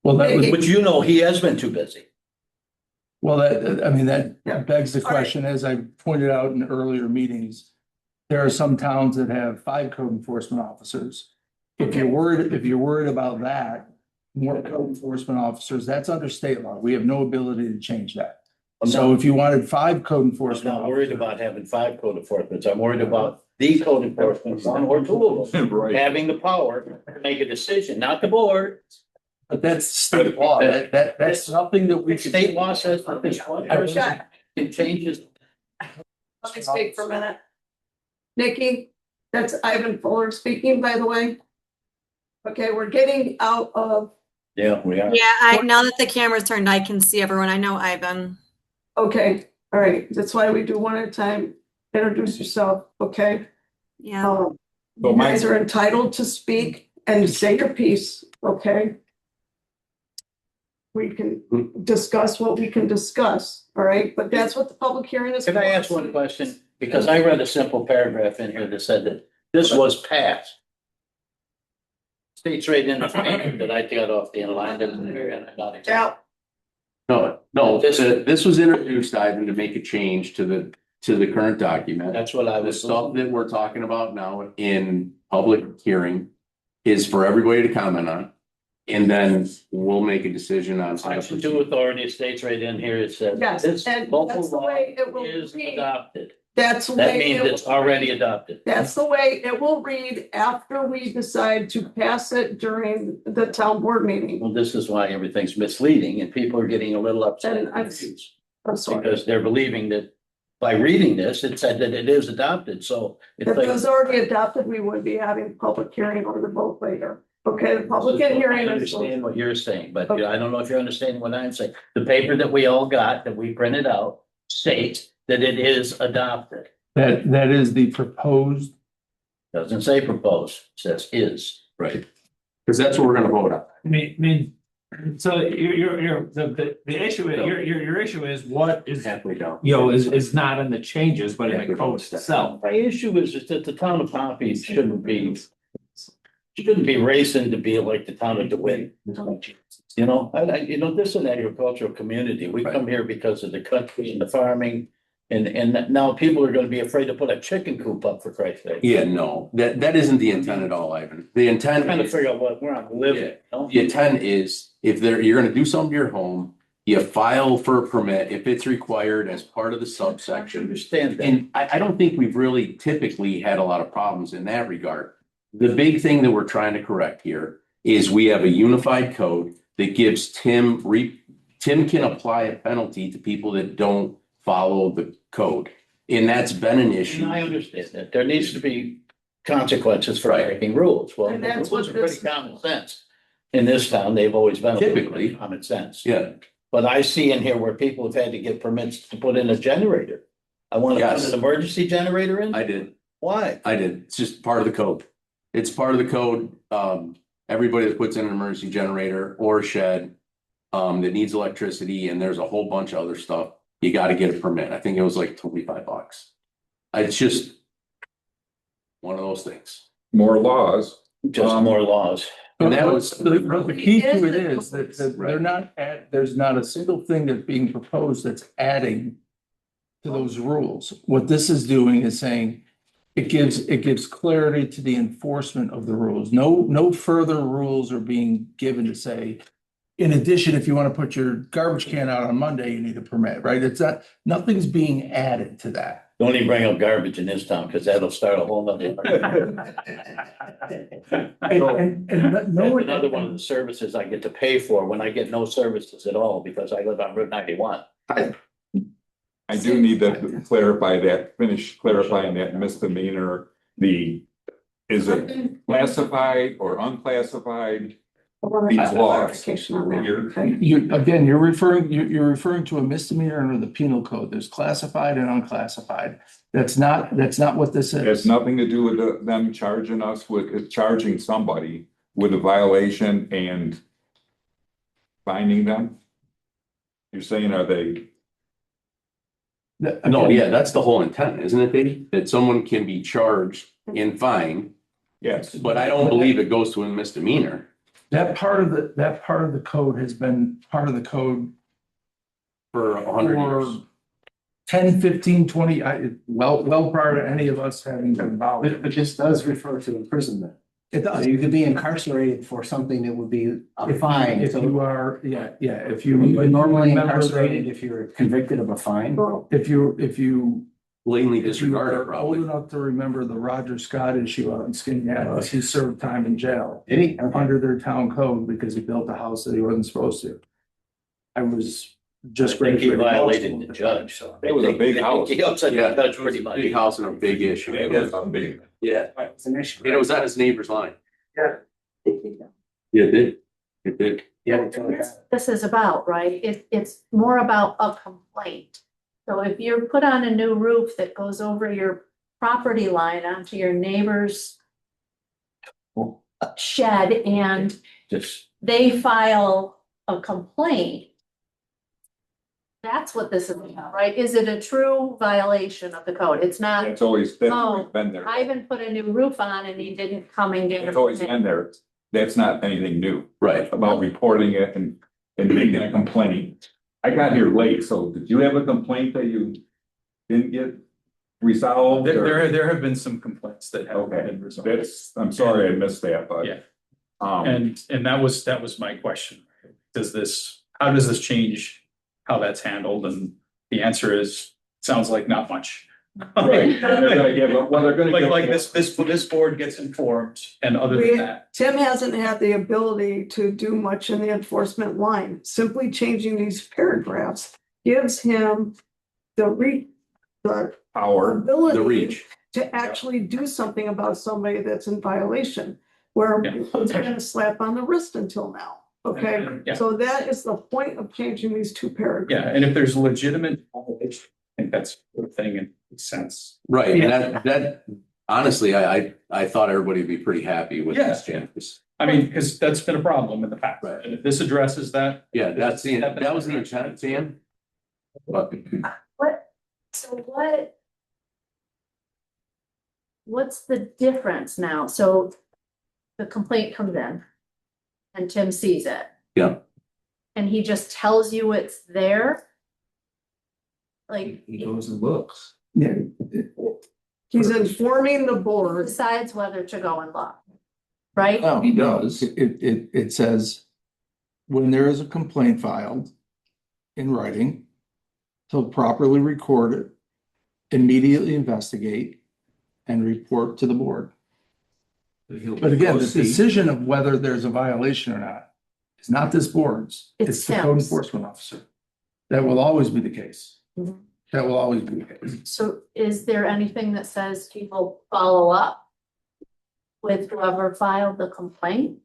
Speaker 6: Well, that was,
Speaker 3: which you know he has been too busy.
Speaker 6: well, that
Speaker 2: Yeah.
Speaker 6: begs the
Speaker 2: All right.
Speaker 6: question, as I pointed out in earlier meetings. There are some towns that have 5 code enforcement officers. If you're worried about that, more code enforcement officers, that's under state law. We have no ability to change that. So if you wanted 5 code
Speaker 3: I'm
Speaker 6: enforcement.
Speaker 3: not worried
Speaker 6: officers-
Speaker 3: about having 5 code enforcements. I'm worried about the code enforcement, one or two of them,
Speaker 8: Right.
Speaker 3: having the power to make a decision, not the board.
Speaker 6: But that's state law. That's something that we. could-
Speaker 3: State law says that this one person can change his.
Speaker 2: Let me speak for a minute. Nikki, that's Ivan Fuller speaking, by the way. Okay, we're getting out of,
Speaker 3: Yeah, we are.
Speaker 9: Yeah, now that the camera's turned, I can see everyone. I know Ivan.
Speaker 2: okay, all right, that's why we do one at a time. Introduce yourself, okay?
Speaker 9: Yeah.
Speaker 8: So
Speaker 2: You
Speaker 8: my-
Speaker 2: guys are entitled to speak and say your piece, okay? We can discuss what we can discuss, all right? But that's what the public hearing is.
Speaker 3: Can I
Speaker 2: for.
Speaker 3: ask one question? Because I read a simple paragraph in here that said that this was passed. States right in the front that I got off the line and I'm not exactly.
Speaker 2: Yeah,
Speaker 1: No, this was introduced, Ivan, to make a change to the current document.
Speaker 3: That's what I
Speaker 1: The
Speaker 3: was.
Speaker 1: stuff that we're talking about now in public hearing is for everybody to comment on. And then we'll make a decision on. how to
Speaker 3: Section
Speaker 1: proceed.
Speaker 3: 2 authority states right in here, it says.
Speaker 2: yes,
Speaker 3: This
Speaker 2: and
Speaker 3: local
Speaker 2: that's the
Speaker 3: law
Speaker 2: way it will
Speaker 3: is
Speaker 2: read.
Speaker 3: adopted.
Speaker 2: That's the
Speaker 3: That
Speaker 2: way.
Speaker 3: means
Speaker 2: it
Speaker 3: it's
Speaker 2: will
Speaker 3: already
Speaker 2: read.
Speaker 3: adopted.
Speaker 2: That's the way it will read after we decide to pass it during the town board meeting.
Speaker 3: Well, this is why everything's misleading and people are getting a little upset
Speaker 2: And
Speaker 3: and
Speaker 2: I'm-
Speaker 3: confused.
Speaker 2: I'm sorry.
Speaker 3: Because they're believing that by reading this, it said that it is adopted, so. it's
Speaker 2: If it
Speaker 3: like-
Speaker 2: was already adopted, we would be having public hearing or the vote later. Okay, the public
Speaker 3: I
Speaker 2: hearing is.
Speaker 3: understand what you're saying, but
Speaker 2: Okay.
Speaker 3: I don't know if you're understanding what I'm saying. The paper that we all got, that we printed out, states that it is adopted.
Speaker 6: That is the proposed.
Speaker 3: Doesn't say proposed, it says is.
Speaker 1: Right. Because that's what we're gonna vote on.
Speaker 11: I mean, so the issue, your issue is what is,
Speaker 1: Halfway down.
Speaker 11: is not in the changes, but in the code itself.
Speaker 3: My issue is that the town of Pompey shouldn't be racing to be like the town of DeWitt. You know, this is an agricultural community. We come here because of the country and the farming. And now people are gonna be afraid to put a chicken coop up, for Christ's sake.
Speaker 1: Yeah, no, that isn't the intent at all, Ivan. The intent
Speaker 3: Trying to
Speaker 1: is,
Speaker 3: figure out where I'm living, you know?
Speaker 1: the intent is if you're gonna do something to your home, You file for a permit if it's required as part of the subsection.
Speaker 3: Understand that.
Speaker 1: And I don't think we've really typically had a lot of problems in that regard. The big thing that we're trying to correct here is we have a unified code that gives Tim can apply a penalty to people that don't follow the code. And that's been an issue.
Speaker 3: And I understand that. There needs to be consequences for
Speaker 1: Right.
Speaker 3: breaking rules. Well,
Speaker 2: And
Speaker 3: the
Speaker 2: that's
Speaker 3: rules
Speaker 2: what
Speaker 3: are pretty
Speaker 2: this-
Speaker 3: common sense. In this town, they've always been.
Speaker 1: Typically.
Speaker 3: Common sense.
Speaker 1: Yeah,
Speaker 3: But I see in here where people have had to get permits to put in a generator. I want to put
Speaker 1: Yes.
Speaker 3: an emergency generator in.
Speaker 1: I did.
Speaker 3: Why?
Speaker 1: It's just part of the code. It's part of the code. Everybody that puts in an emergency generator or a shed that needs electricity, and there's a whole bunch of other stuff, you gotta get a permit. I think it was like $25. It's just one of those things.
Speaker 8: More laws.
Speaker 3: Just more laws.
Speaker 1: And that was-
Speaker 6: The key to it
Speaker 2: It is
Speaker 6: is that they're not, there's not a single thing that's being proposed that's adding to those rules. What this is doing is saying, it gives clarity to the enforcement of the rules. No further rules are being given to say, in addition, if you want to put your garbage can out on Monday, you need a permit, right? It's not, nothing's being added to that.
Speaker 3: Don't even bring up garbage in this town because that'll start a whole nother. Another one of the services I get to pay for when I get no services at all because I live on Route 91.
Speaker 8: I do need to clarify that, finish clarifying that misdemeanor, is it classified or unclassified? These laws.
Speaker 2: Clarification on that,
Speaker 8: You're-
Speaker 2: okay?
Speaker 6: You're referring to a misdemeanor under the penal code. There's classified and unclassified. That's not what this
Speaker 8: It has
Speaker 6: is.
Speaker 8: nothing to do with them charging us with, charging somebody with a violation and finding them? You're saying, are they,
Speaker 1: No, yeah, that's the whole intent, isn't it, Dave? That someone can be charged and fined,
Speaker 8: yes,
Speaker 1: but I don't believe it goes to a misdemeanor.
Speaker 6: That part of the code has been part of the code
Speaker 1: For 100
Speaker 6: for
Speaker 1: years.
Speaker 6: 10, 15, 20, well prior to any of us having been involved.
Speaker 10: But this does refer to imprisonment.
Speaker 6: It
Speaker 10: So
Speaker 6: does.
Speaker 10: you could be incarcerated for something that would be a fine.
Speaker 6: If
Speaker 10: So
Speaker 6: you are, if you.
Speaker 10: you're normally
Speaker 6: remember the-
Speaker 10: incarcerated if you're convicted of a fine.
Speaker 2: Well,
Speaker 6: If you
Speaker 1: Blatantly
Speaker 6: If you
Speaker 1: disregard it,
Speaker 6: are old
Speaker 1: probably.
Speaker 6: enough to remember the Roger Scott issue out in Skinny, he served time in jail
Speaker 10: Did he?
Speaker 6: under their town code because he built a house that he wasn't supposed to. I was just.
Speaker 3: I think he
Speaker 6: graduated law
Speaker 3: violated
Speaker 6: school
Speaker 3: the
Speaker 6: at the
Speaker 3: judge.
Speaker 6: time, so.
Speaker 8: It was a big house.
Speaker 3: He upset
Speaker 1: Yeah,
Speaker 3: the judge pretty much.
Speaker 1: Big house and a big issue.
Speaker 8: it was a big.
Speaker 1: Yeah,
Speaker 10: It's an issue.
Speaker 1: and it was on his neighbor's line.
Speaker 2: yeah.
Speaker 1: Yeah, it did. It did.
Speaker 10: Yeah.
Speaker 5: This is about, right? It's more about a complaint. So if you're put on a new roof that goes over your property line onto your neighbor's shed and
Speaker 3: Just,
Speaker 5: they file a complaint, that's what this is about, right? Is it a true violation of the code? It's not,
Speaker 8: That's always been
Speaker 5: Oh,
Speaker 8: there.
Speaker 5: Ivan put a new roof on and he didn't come and get
Speaker 8: It's
Speaker 5: a
Speaker 8: always
Speaker 5: permit.
Speaker 8: been there. That's not anything new
Speaker 1: Right.
Speaker 8: about reporting it and making a complaint. I got here late, so did you have a complaint that you didn't get resolved? or-
Speaker 12: There have been some complaints that have
Speaker 8: Okay,
Speaker 12: been resolved.
Speaker 8: I'm sorry I missed that, but.
Speaker 12: Yeah.
Speaker 8: Um,
Speaker 12: And that was my question. How does this change how that's handled? And the answer is, sounds like not much.
Speaker 8: right, they're gonna give, well, they're gonna give.
Speaker 12: Like this board gets informed and other
Speaker 2: We-
Speaker 12: than that,
Speaker 2: Tim hasn't had the ability to do much in the enforcement line. Simply changing these paragraphs gives him the
Speaker 8: Power,
Speaker 2: ability.
Speaker 1: The reach.
Speaker 2: To actually do something about somebody that's in violation, where
Speaker 12: Yeah.
Speaker 2: it's been a slap on the wrist until now, okay?
Speaker 12: Yeah.
Speaker 2: So that is the point of changing these two paragraphs.
Speaker 12: yeah, and if there's legitimate, I think that's a good thing and makes sense.
Speaker 1: Right, and that, honestly, I thought everybody would be pretty happy with this changes.
Speaker 12: I mean, because that's been a problem in the past.
Speaker 1: Right.
Speaker 12: And if this addresses that,
Speaker 1: Yeah, that was the intent, Sam. But
Speaker 5: What's the difference now? So the complaint comes in and Tim sees it.
Speaker 1: Yeah.
Speaker 5: And he just tells you it's there? Like,
Speaker 6: He goes and looks.
Speaker 4: Yeah,
Speaker 2: He's informing the
Speaker 5: who
Speaker 2: board.
Speaker 5: decides whether to go and look, right?
Speaker 6: No, he does. It says, when there is a complaint filed, in writing. He'll properly record it, immediately investigate, and report to the board. But again, the decision of whether there's a violation or not is not this board's, it's the code
Speaker 5: Tim's.
Speaker 6: enforcement officer. That will always be the case.
Speaker 5: Mhm.
Speaker 6: That will always be the case.
Speaker 5: So is there anything that says people follow up with whoever filed the complaint?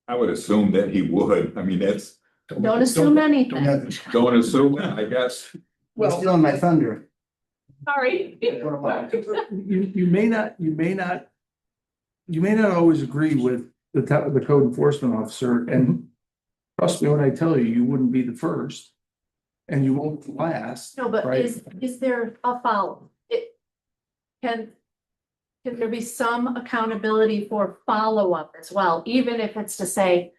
Speaker 8: I would assume that he would. I mean, that's,
Speaker 5: Don't assume anything.
Speaker 8: don't assume that, I guess.
Speaker 10: Well, stealing my thunder.
Speaker 5: Sorry.
Speaker 6: You may not always agree with the code enforcement officer, and trust me when I tell you, you wouldn't be the first. And you won't be last.
Speaker 5: No, but
Speaker 6: Right.
Speaker 5: is there a follow? Can there be some accountability for follow-up as well, even if it's to say,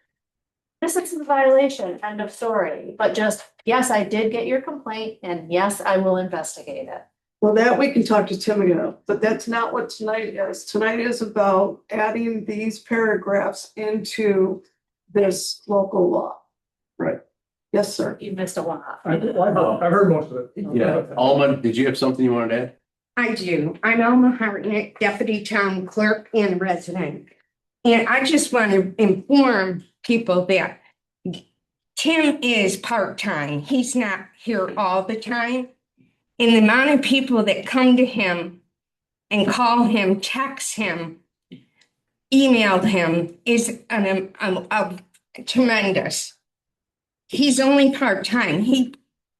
Speaker 5: this is a violation, end of story, but just, yes, I did get your complaint, and yes, I will investigate it.
Speaker 2: Well, that we can talk to Tim about, but that's not what tonight is. Tonight is about adding these paragraphs into this local law.
Speaker 1: Right.
Speaker 2: Yes, sir.
Speaker 5: You missed a lot.
Speaker 3: I've heard most of it.
Speaker 1: Yeah, Alma, did you have something you wanted to add?
Speaker 7: I do. I'm Alma Hartnett, Deputy Town Clerk and resident. And I just want to inform people that Tim is part-time. He's not here all the time. And the amount of people that come to him and call him, text him, email him is tremendous. He's only part-time. He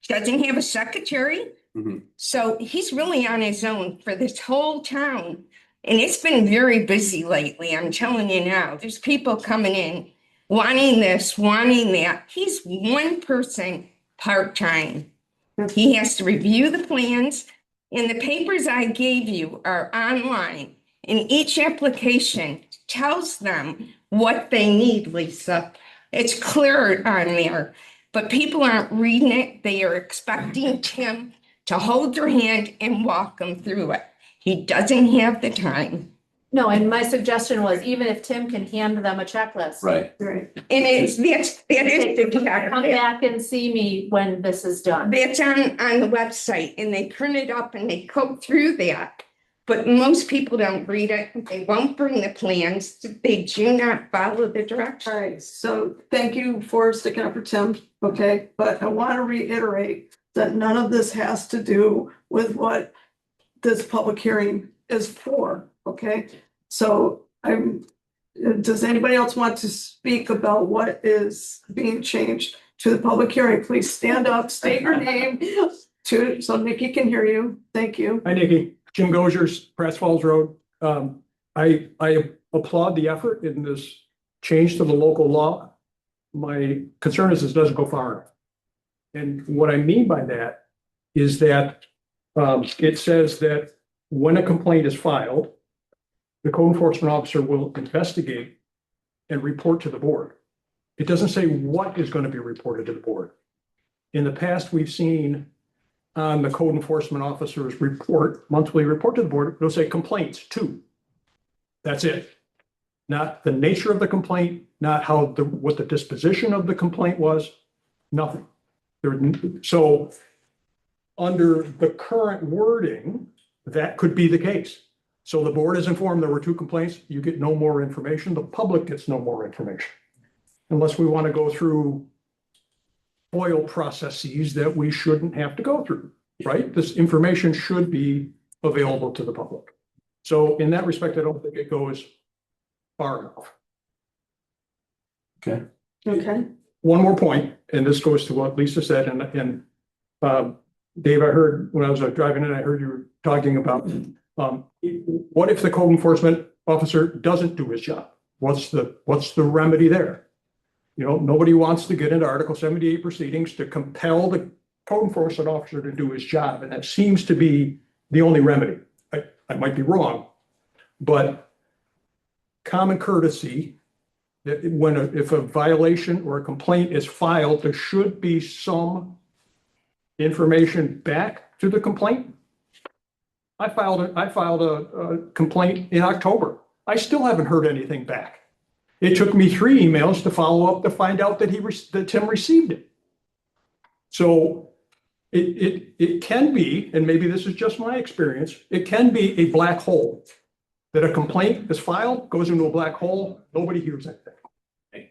Speaker 7: doesn't have a secretary.
Speaker 1: Mhm.
Speaker 7: So he's really on his own for this whole town. And it's been very busy lately, I'm telling you now. There's people coming in, wanting this, wanting that. He's one person part-time. He has to review the plans, and the papers I gave you are online. And each application tells them what they need, Lisa. It's clear on there, but people aren't reading it. They are expecting Tim to hold their hand and walk them through it. He doesn't have the time.
Speaker 5: No, and my suggestion was even if Tim can hand them a checklist.
Speaker 1: Right.
Speaker 2: Right.
Speaker 7: And that is the
Speaker 5: Come back and see me when this is done.
Speaker 7: That's on the website, and they print it up and they go through that. But most people don't read it. They won't bring the plans. They do not follow the
Speaker 2: All
Speaker 7: directions.
Speaker 2: right, so thank you for sticking up for Tim, okay? But I want to reiterate that none of this has to do with what this public hearing is for, okay? So does anybody else want to speak about what is being changed to the public hearing? Please stand up, state your name, so Nikki can hear you. Thank you.
Speaker 3: Hi, Nikki. Jim Gozers, Press Falls Road. I applaud the effort in this change to the local law. My concern is this doesn't go far enough. And what I mean by that is that it says that when a complaint is filed, the code enforcement officer will investigate and report to the board. It doesn't say what is going to be reported to the board. In the past, we've seen on the code enforcement officer's report, monthly report to the board, it'll say complaints 2. That's it. Not the nature of the complaint, not what the disposition of the complaint was, nothing. So under the current wording, that could be the case. So the board is informed there were 2 complaints, you get no more information, the public gets no more information. Unless we want to go through FOIL processes that we shouldn't have to go through, right? This information should be available to the public. So in that respect, I don't think it goes far enough.
Speaker 1: Okay.
Speaker 2: Okay.
Speaker 3: One more point, and this goes to what Lisa said, and Dave, I heard when I was driving in, I heard you were talking about what if the code enforcement officer doesn't do his job? What's the remedy there? You know, nobody wants to get into Article 78 proceedings to compel the code enforcement officer to do his job, and that seems to be the only remedy. I might be wrong, but common courtesy, that if a violation or a complaint is filed, there should be some information back to the complaint. I filed a complaint in October. I still haven't heard anything back.
Speaker 13: It took me 3 emails to follow up to find out that that Tim received it. So it can be, and maybe this is just my experience, it can be a black hole. That a complaint is filed, goes into a black hole, nobody hears anything.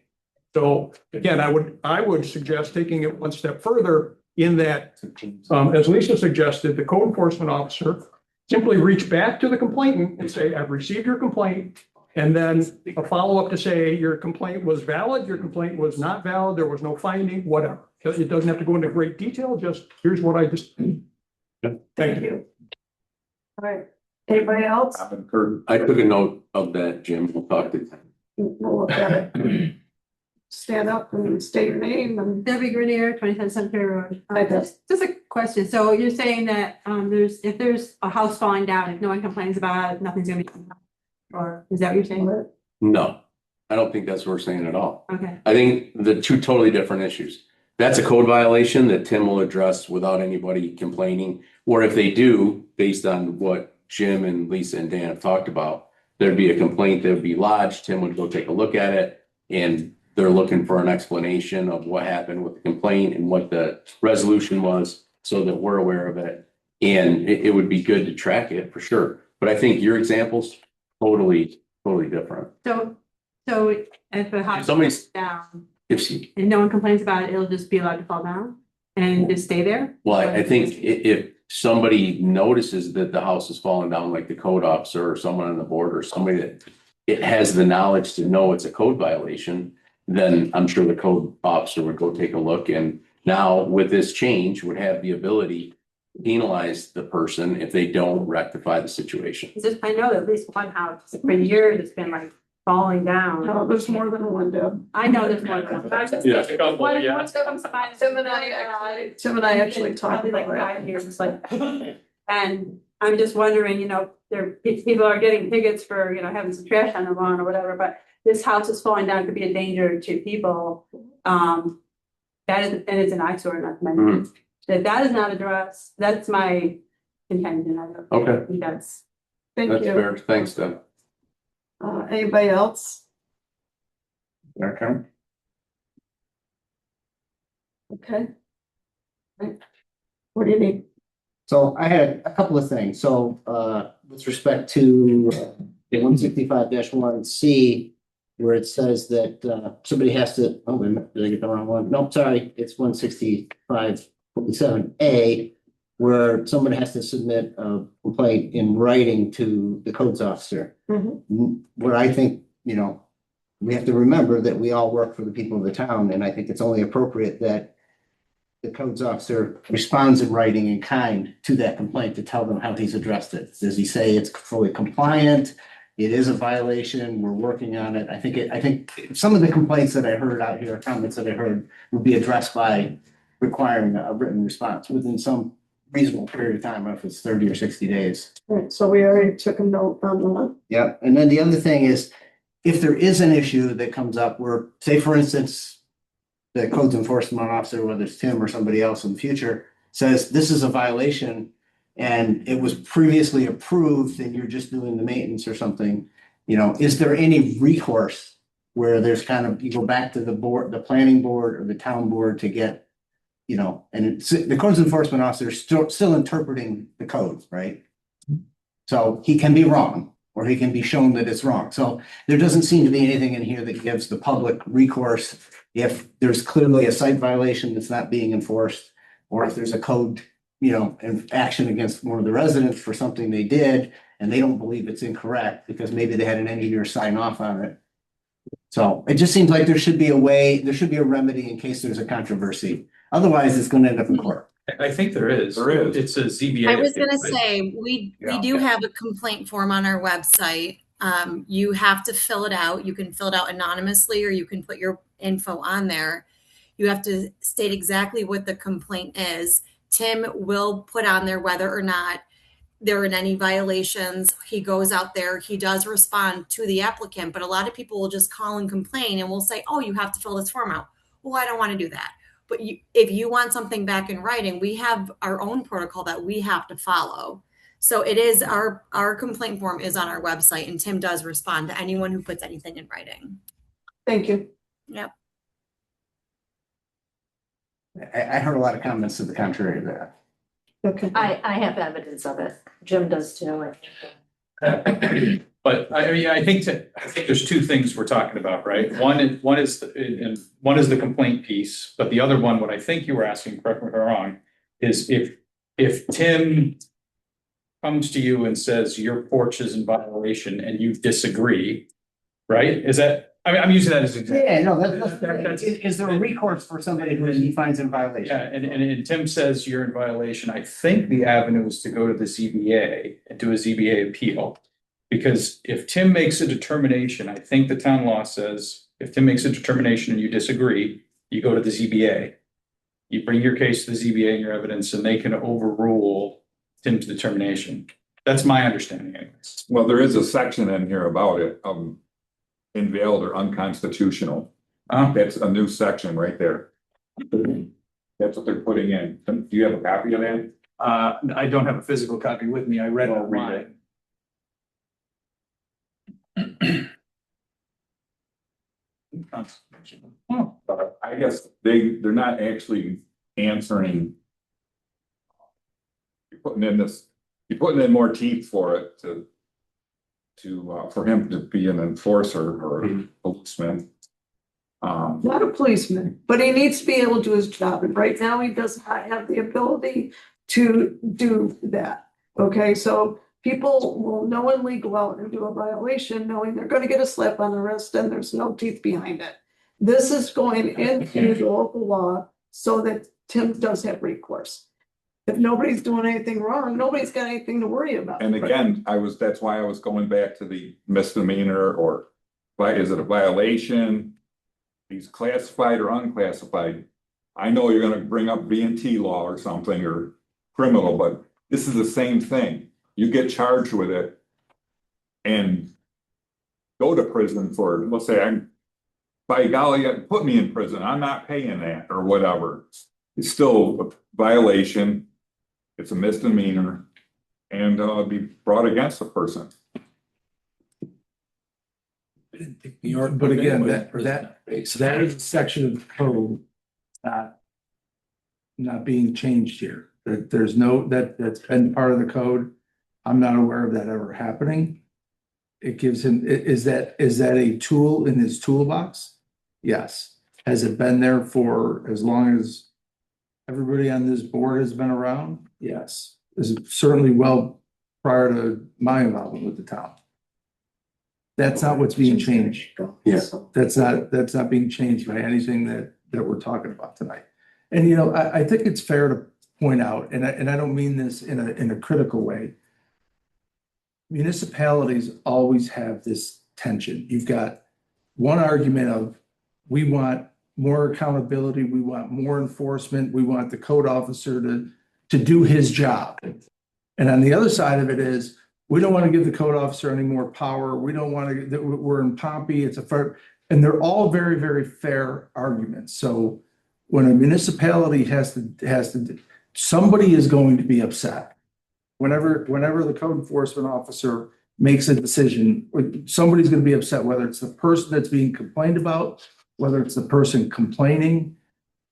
Speaker 13: So again, I would suggest taking it one step further in that, as Lisa suggested, the code enforcement officer simply reach back to the complainant and say, I've received your complaint. And then a follow-up to say your complaint was valid, your complaint was not valid, there was no finding, whatever. It doesn't have to go into great detail, just here's what I just. Thank you.
Speaker 2: All right, anybody else?
Speaker 1: I took a note of that, Jim. We'll talk to Tim.
Speaker 2: We'll look at it. Stand up and state your name and.
Speaker 14: Debbie Grenier, 27 Cemetery Road.
Speaker 2: Hi, Deb.
Speaker 14: Just a question. So you're saying that if there's a house falling down, if no one complains about it, nothing's gonna be, or is that what you're saying?
Speaker 1: No, I don't think that's what we're saying at all.
Speaker 14: Okay.
Speaker 1: I think the two totally different issues. That's a code violation that Tim will address without anybody complaining. Or if they do, based on what Jim and Lisa and Dan have talked about, there'd be a complaint that would be lodged. Tim would go take a look at it, and they're looking for an explanation of what happened with the complaint and what the resolution was so that we're aware of it. And it would be good to track it for sure. But I think your example's totally different.
Speaker 14: So if a house
Speaker 1: Somebody's-
Speaker 14: falls down
Speaker 1: If she,
Speaker 14: and no one complains about it, it'll just be allowed to fall down and just stay there?
Speaker 1: well, I think if somebody notices that the house is falling down, like the code officer or someone on the board or somebody that it has the knowledge to know it's a code violation, then I'm sure the code officer would go take a look, and now with this change would have the ability to penalize the person if they don't rectify the situation.
Speaker 14: I know at least one house for years it's been like falling down.
Speaker 2: No, there's more than one, Deb.
Speaker 14: I know there's more than one.
Speaker 12: Yeah, a couple,
Speaker 14: What
Speaker 12: yeah.
Speaker 14: comes to mind?
Speaker 2: Tim and I actually talked
Speaker 14: Probably like
Speaker 2: about
Speaker 14: 5 years, it's like, and I'm just wondering, people are getting tickets for, having some trash on the lawn or whatever, but this house is falling down, could be a danger to people. That is, and it's an eyesore, not to mention. That is not addressed, that's my contention. I don't
Speaker 1: Okay.
Speaker 14: think that's.
Speaker 2: Thank
Speaker 1: That's
Speaker 2: you.
Speaker 1: fair. Thanks, Deb.
Speaker 2: Anybody else?
Speaker 1: Okay.
Speaker 2: Okay. Right. What do you need?
Speaker 10: So I had a couple of things. So with respect to 165-1C, where it says that somebody has to, oh, wait a minute, did I get the wrong one? Nope, sorry, it's 165-47A, where someone has to submit a complaint in writing to the codes officer. Where I think, we have to remember that we all work for the people of the town, and I think it's only appropriate that the codes officer responds in writing in kind to that complaint to tell them how he's addressed it. Does he say it's fully compliant? It is a violation. We're working on it. I think some of the complaints that I heard out here, comments that I heard, would be addressed by requiring a written response within some reasonable period of time, if it's 30 or 60 days.
Speaker 2: Right, so we already took a note on that.
Speaker 10: Yeah, and then the other thing is, if there is an issue that comes up where, say, for instance, the codes enforcement officer, whether it's Tim or somebody else in the future, says this is a violation and it was previously approved and you're just doing the maintenance or something, is there any recourse where there's you go back to the board, the planning board or the town board to get, and the codes enforcement officer is still interpreting the code, right? So he can be wrong, or he can be shown that it's wrong. So there doesn't seem to be anything in here that gives the public recourse if there's clearly a site violation that's not being enforced, or if there's a code, and action against one of the residents for something they did, and they don't believe it's incorrect because maybe they had an engineer sign off on it. So it just seems like there should be a remedy in case there's a controversy. Otherwise, it's going to end up in court.
Speaker 12: I think there is.
Speaker 8: There is.
Speaker 12: It's a ZBA.
Speaker 9: I was gonna say, we do have a complaint form on our website. You have to fill it out. You can fill it out anonymously, or you can put your info on there. You have to state exactly what the complaint is. Tim will put on there whether or not there are any violations. He goes out there, he does respond to the applicant, but a lot of people will just call and complain and will say, oh, you have to fill this form out. Well, I don't want to do that. But if you want something back in writing, we have our own protocol that we have to follow. So it is our complaint form is on our website, and Tim does respond to anyone who puts anything in writing.
Speaker 2: Thank you.
Speaker 10: I heard a lot of comments to the contrary of that.
Speaker 2: Okay.
Speaker 5: I have evidence of it. Jim does too.
Speaker 12: But I mean, I think there's two things we're talking about, right? One is the complaint piece, but the other one, what I think you were asking, correct me if I'm wrong, is if Tim comes to you and says your porch is in violation and you disagree, right? Is that, I mean, I'm using that as an example.
Speaker 10: Yeah, no, that's, is there a recourse for somebody who he finds in violation?
Speaker 12: Yeah, and Tim says you're in violation. I think the avenue is to go to the ZBA and do a ZBA appeal. Because if Tim makes a determination, I think the town law says, if Tim makes a determination and you disagree, you go to the ZBA. You bring your case to the ZBA and your evidence, and they can overrule Tim's determination. That's my understanding anyways.
Speaker 8: Well, there is a section in here about it, invalid or unconstitutional. That's a new section right there. That's what they're putting in. Do you have a copy of that?
Speaker 11: I don't have a physical copy with me. I read it
Speaker 8: Well, read
Speaker 11: online.
Speaker 8: But I guess they're not actually answering. You're putting in more teeth for it for him to be an enforcer or a policeman.
Speaker 2: Not a policeman, but he needs to be able to do his job. And right now, he does not have the ability to do that. Okay, so people will knowingly go out and do a violation, knowing they're gonna get a slap on the wrist and there's no teeth behind it. This is going into the local law so that Tim does have recourse. If nobody's doing anything wrong, nobody's got anything to worry about.
Speaker 8: And again, that's why I was going back to the misdemeanor or is it a violation? He's classified or unclassified. I know you're gonna bring up B&T law or something or criminal, but this is the same thing. You get charged with it and go to prison for, let's say, by golly, put me in prison. I'm not paying that or whatever. It's still a violation. It's a misdemeanor and be brought against the person.
Speaker 6: But again, that is a section of the code not being changed here. There's no, that's been part of the code. I'm not aware of that ever happening. It gives him, is that a tool in his toolbox? Yes. Has it been there for as long as everybody on this board has been around? Yes. Is it certainly well prior to my involvement with the town. That's not what's being changed.
Speaker 1: Yeah.
Speaker 6: That's not being changed by anything that we're talking about tonight. And, you know, I think it's fair to point out, and I don't mean this in a critical way. Municipalities always have this tension. You've got one argument of, we want more accountability, we want more enforcement, we want the code officer to do his job. And on the other side of it is, we don't want to give the code officer any more power. We don't want to, we're in Pompey, it's a fair, and they're all very, very fair arguments. So when a municipality has to, somebody is going to be upset. Whenever the code enforcement officer makes a decision, somebody's going to be upset, whether it's the person that's being complained about, whether it's the person complaining.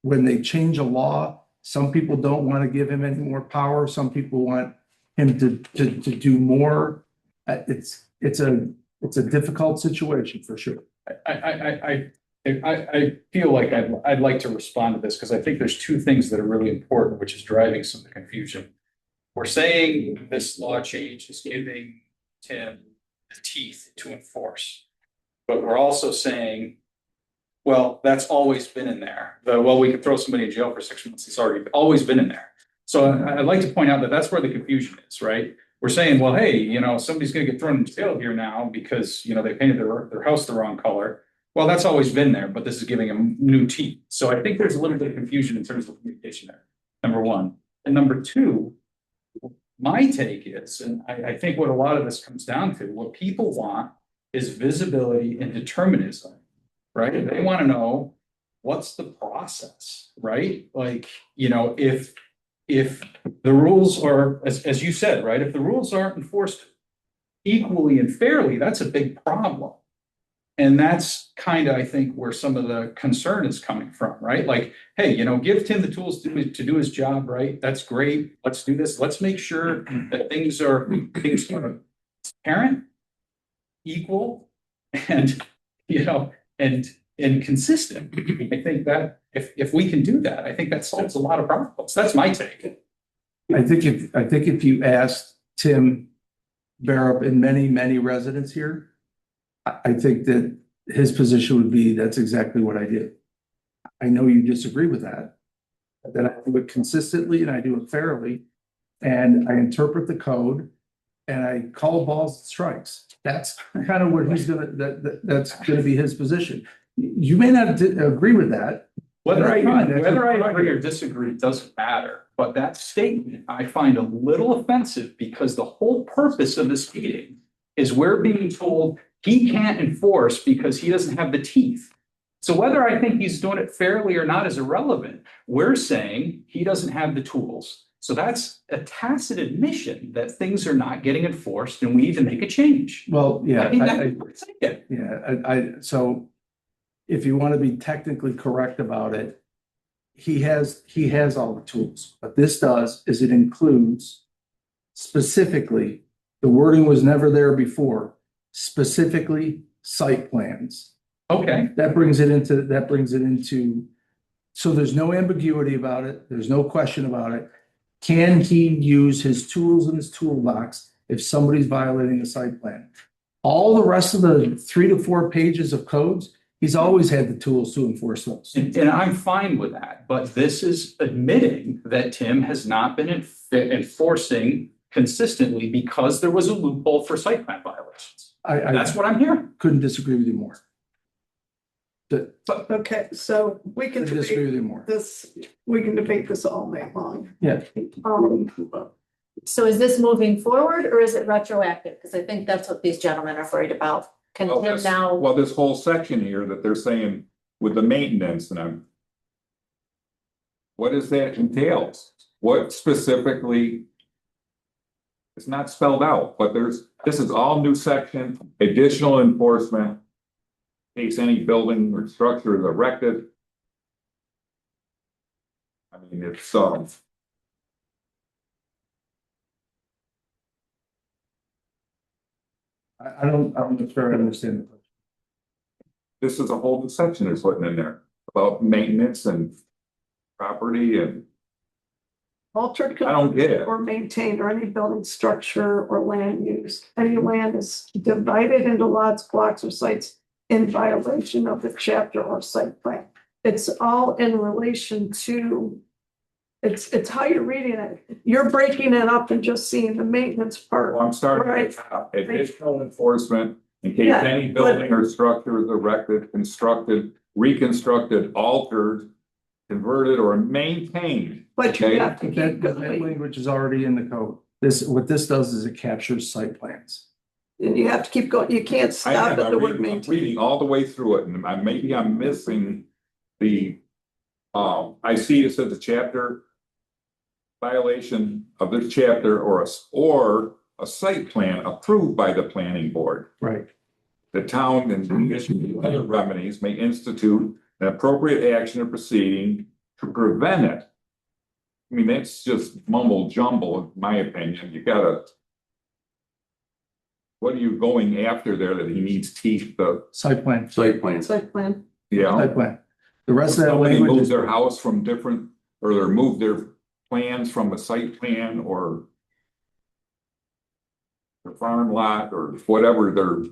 Speaker 6: When they change a law, some people don't want to give him any more power. Some people want him to do more. It's a difficult situation for sure.
Speaker 12: I feel like I'd like to respond to this because I think there's two things that are really important, which is driving some of the confusion. We're saying this law change is giving Tim the teeth to enforce, but we're also saying, well, that's always been in there. We could throw somebody in jail for 6 months. It's always been in there. So I'd like to point out that that's where the confusion is, right? We're saying, well, hey, you know, somebody's going to get thrown in jail here now because, you know, they painted their house the wrong color. Well, that's always been there, but this is giving them new teeth. So I think there's a little bit of confusion in terms of communication there, number one. And number two, my take is, and I think what a lot of this comes down to, what people want is visibility and determinism, right? They want to know what's the process, right? Like, you know, if the rules are, as you said, right, if the rules aren't enforced equally and fairly, that's a big problem. And that's kind of, I think, where some of the concern is coming from, right? Like, hey, give Tim the tools to do his job, right? That's great. Let's do this. Let's make sure that things are transparent, equal, and, and consistent. I think that if we can do that, I think that solves a lot of problems. That's my take.
Speaker 6: I think if you asked Tim Barup and many residents here, I think that his position would be, that's exactly what I do. I know you disagree with that, but then I do it consistently and I do it fairly. And I interpret the code and I call balls and strikes. That's kind of what he's that's gonna be his position. You may not agree with that.
Speaker 12: Whether I
Speaker 6: Fine, that's
Speaker 12: agree
Speaker 6: fine.
Speaker 12: or disagree doesn't matter, but that statement I find a little offensive because the whole purpose of this meeting is we're being told he can't enforce because he doesn't have the teeth. So whether I think he's doing it fairly or not is irrelevant. We're saying he doesn't have the tools. So that's a tacit admission that things are not getting enforced and we need to make a change.
Speaker 6: Well, yeah,
Speaker 12: I mean, that's what we're saying.
Speaker 6: yeah, so if you want to be technically correct about it, he has all the tools. What this does is it includes specifically, the wording was never there before, specifically site plans.
Speaker 12: Okay,
Speaker 6: That brings it into, so there's no ambiguity about it. There's no question about it. Can he use his tools in his toolbox if somebody's violating a site plan? All the rest of the 3 to 4 pages of codes, he's always had the tools to enforce those.
Speaker 12: and I'm fine with that, but this is admitting that Tim has not been enforcing consistently because there was a loophole for site plan violations. That's what I'm hearing.
Speaker 6: Couldn't disagree with you more.
Speaker 2: Okay, so we can
Speaker 6: Couldn't disagree with
Speaker 2: debate
Speaker 6: you more.
Speaker 2: this, we can debate this all night long.
Speaker 6: Yeah.
Speaker 5: So is this moving forward or is it retroactive? Because I think that's what these gentlemen are worried about. Can Tim now?
Speaker 8: Well, this whole section here that they're saying with the maintenance and what does that entails? What specifically? It's not spelled out, but this is all new section, additional enforcement. In case any building or structure is erected. I mean, it's
Speaker 6: I'm not sure I understand the question.
Speaker 8: this is a whole new section they're putting in there about maintenance and property and
Speaker 2: Altered.
Speaker 8: I don't get it.
Speaker 2: Or maintained or any building structure or land use. Any land is divided into lots, blocks, or sites in violation of the chapter or site plan. It's all in relation to, it's how you're reading it. You're breaking it up and just seeing the maintenance part.
Speaker 8: Well, I'm starting
Speaker 2: Right.
Speaker 8: at the top. Additional enforcement in case
Speaker 2: Yeah,
Speaker 8: any
Speaker 2: but-
Speaker 8: building or structure is erected, constructed, reconstructed, altered, converted, or maintained.
Speaker 2: But
Speaker 8: Okay.
Speaker 2: you have to
Speaker 6: But
Speaker 2: keep
Speaker 6: that
Speaker 2: going.
Speaker 6: language is already in the code. What this does is it captures site plans.
Speaker 2: And you have to keep going. You can't
Speaker 8: I
Speaker 2: stop
Speaker 8: am,
Speaker 2: at the
Speaker 8: I'm
Speaker 2: word
Speaker 8: reading, I'm
Speaker 2: maintain.
Speaker 8: reading all the way through it, and maybe I'm missing the. I see it says the chapter. Violation of this chapter or a site plan approved by the planning board.
Speaker 6: Right.
Speaker 8: The town and additional other remedies may institute an appropriate action or proceeding to prevent it. I mean, that's just mumble jumble, in my opinion. You gotta. What are you going after there that he needs teeth to,
Speaker 6: Site plan,
Speaker 1: Site plans.
Speaker 2: Site plan.
Speaker 6: site plan. The rest of that
Speaker 8: Somebody
Speaker 6: language
Speaker 8: moves
Speaker 6: is,
Speaker 8: their house from different, or they move their plans from a site plan or. The farm lot or whatever they're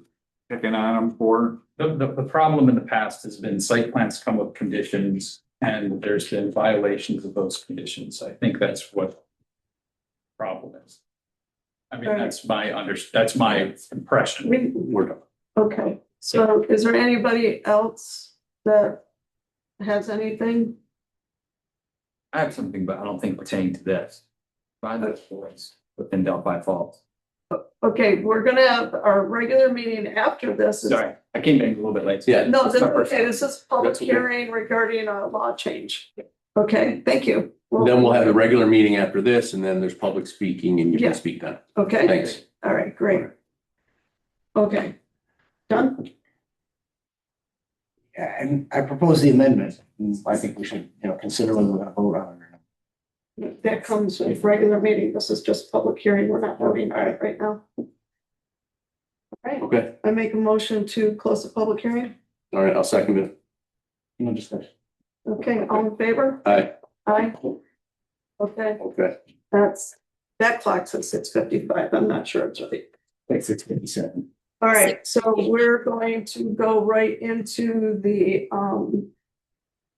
Speaker 8: picking on them for.
Speaker 12: The problem in the past has been site plans come with conditions and there's been violations of those conditions. I think that's what the problem is. I mean,
Speaker 2: Right.
Speaker 12: that's my impression.
Speaker 2: We're done. Okay, so is there anybody else that has anything?
Speaker 3: I have something, but I don't think pertaining to this. By the boys within Delphi Falls.
Speaker 2: Okay, we're gonna have our regular meeting after this.
Speaker 3: Sorry, I came in a little bit late.
Speaker 1: Yeah.
Speaker 2: No,
Speaker 3: It's
Speaker 2: this,
Speaker 3: my first
Speaker 2: okay,
Speaker 3: time.
Speaker 2: this is public
Speaker 3: That's okay.
Speaker 2: hearing regarding a law change. Okay, thank you.
Speaker 1: Then we'll have the regular meeting after this, and then there's public speaking, and you
Speaker 2: Yeah.
Speaker 1: can speak then.
Speaker 2: Okay.
Speaker 1: Thanks.
Speaker 2: All right, great. Okay. Done?
Speaker 10: And I propose the amendment. I think we should, consider whether we're gonna vote on it or not.
Speaker 2: That comes with regular meeting. This is just public hearing. We're not voting on it right now. All right,
Speaker 1: Okay,
Speaker 2: I make a motion to close the public hearing.
Speaker 1: all right, I'll second it.
Speaker 10: No discussion.
Speaker 2: Okay, all in favor?
Speaker 1: Aye,
Speaker 2: Aye. Okay,
Speaker 1: okay.
Speaker 2: that clock's at 6:55. I'm not sure it's right.
Speaker 10: Like 6:57.
Speaker 2: All right, so we're going to go right into the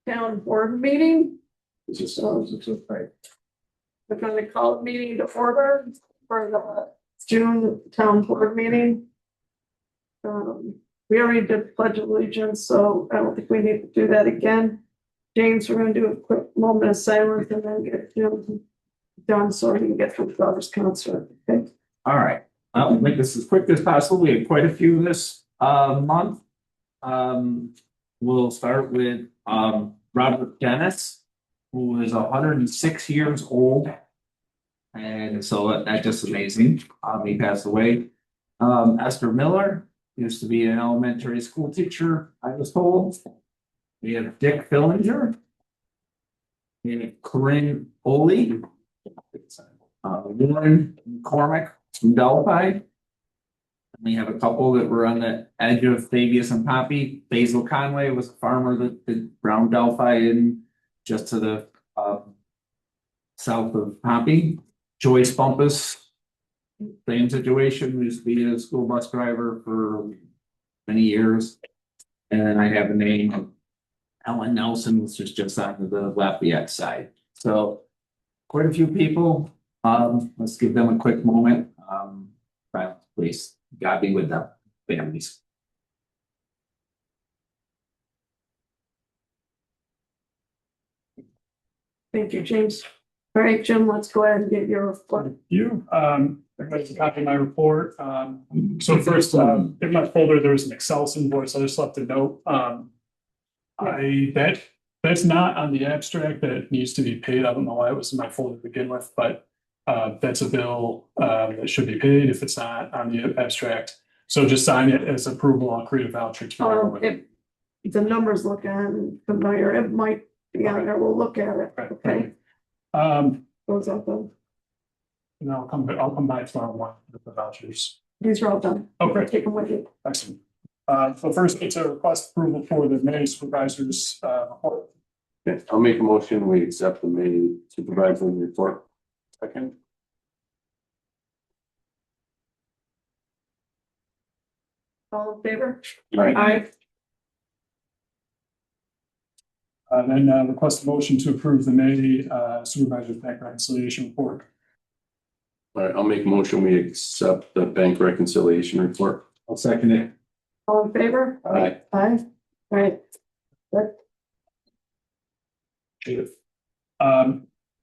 Speaker 2: town board meeting. So, we're going to call the meeting to order for the June town board meeting. We already did pledge of allegiance, so I don't think we need to do that again. James, we're gonna do a quick moment of silence and then get Jim done so we can get to the daughter's concert, okay?
Speaker 11: All right, I'll make this as quick as possible. We had quite a few this month. We'll start with Robert Dennis, who is 106 years old. And so that's just amazing. He passed away. Esther Miller used to be an elementary school teacher, I was told. We have Dick Fillinger. And Corinne Oley. Warren McCormick from Delphi. And we have a couple that were on the edge of Fabius and Poppy. Basil Conway was a farmer that did around Delphi and just to the south of Poppy. Joyce Bumpus, same situation, used to be a school bus driver for many years. And then I have the name of Ellen Nelson, which is just on the Lafayette side. So quite a few people. Let's give them a quick moment. Please, God be with them, families.
Speaker 2: Thank you, James. All right, Jim, let's go ahead and get your report.
Speaker 12: Everybody's a copy of my report. So first, in my folder, there was an Excel invoice. I just left a note. That's not on the abstract that needs to be paid. I don't know why it was in my folder to begin with, but that's a bill that should be paid if it's not on the abstract. So just sign it as approval. I'll create a voucher tomorrow.
Speaker 2: If the numbers look familiar, it might be on there. We'll look at it, okay? Goes up then.
Speaker 12: And I'll come by tomorrow morning with the vouchers.
Speaker 2: These are all done.
Speaker 12: Okay.
Speaker 2: Take them with you.
Speaker 12: Excellent. So first, it's a request approval for the May supervisors report.
Speaker 1: Okay, I'll make a motion, we accept the May supervisory report. Second.
Speaker 2: All in favor?
Speaker 1: Aye.
Speaker 12: Then request a motion to approve the May supervisors bank reconciliation report.
Speaker 1: All right, I'll make a motion, we accept the bank reconciliation report.
Speaker 11: I'll second it.
Speaker 2: All in favor?
Speaker 1: Aye.
Speaker 2: Aye. All right. Good.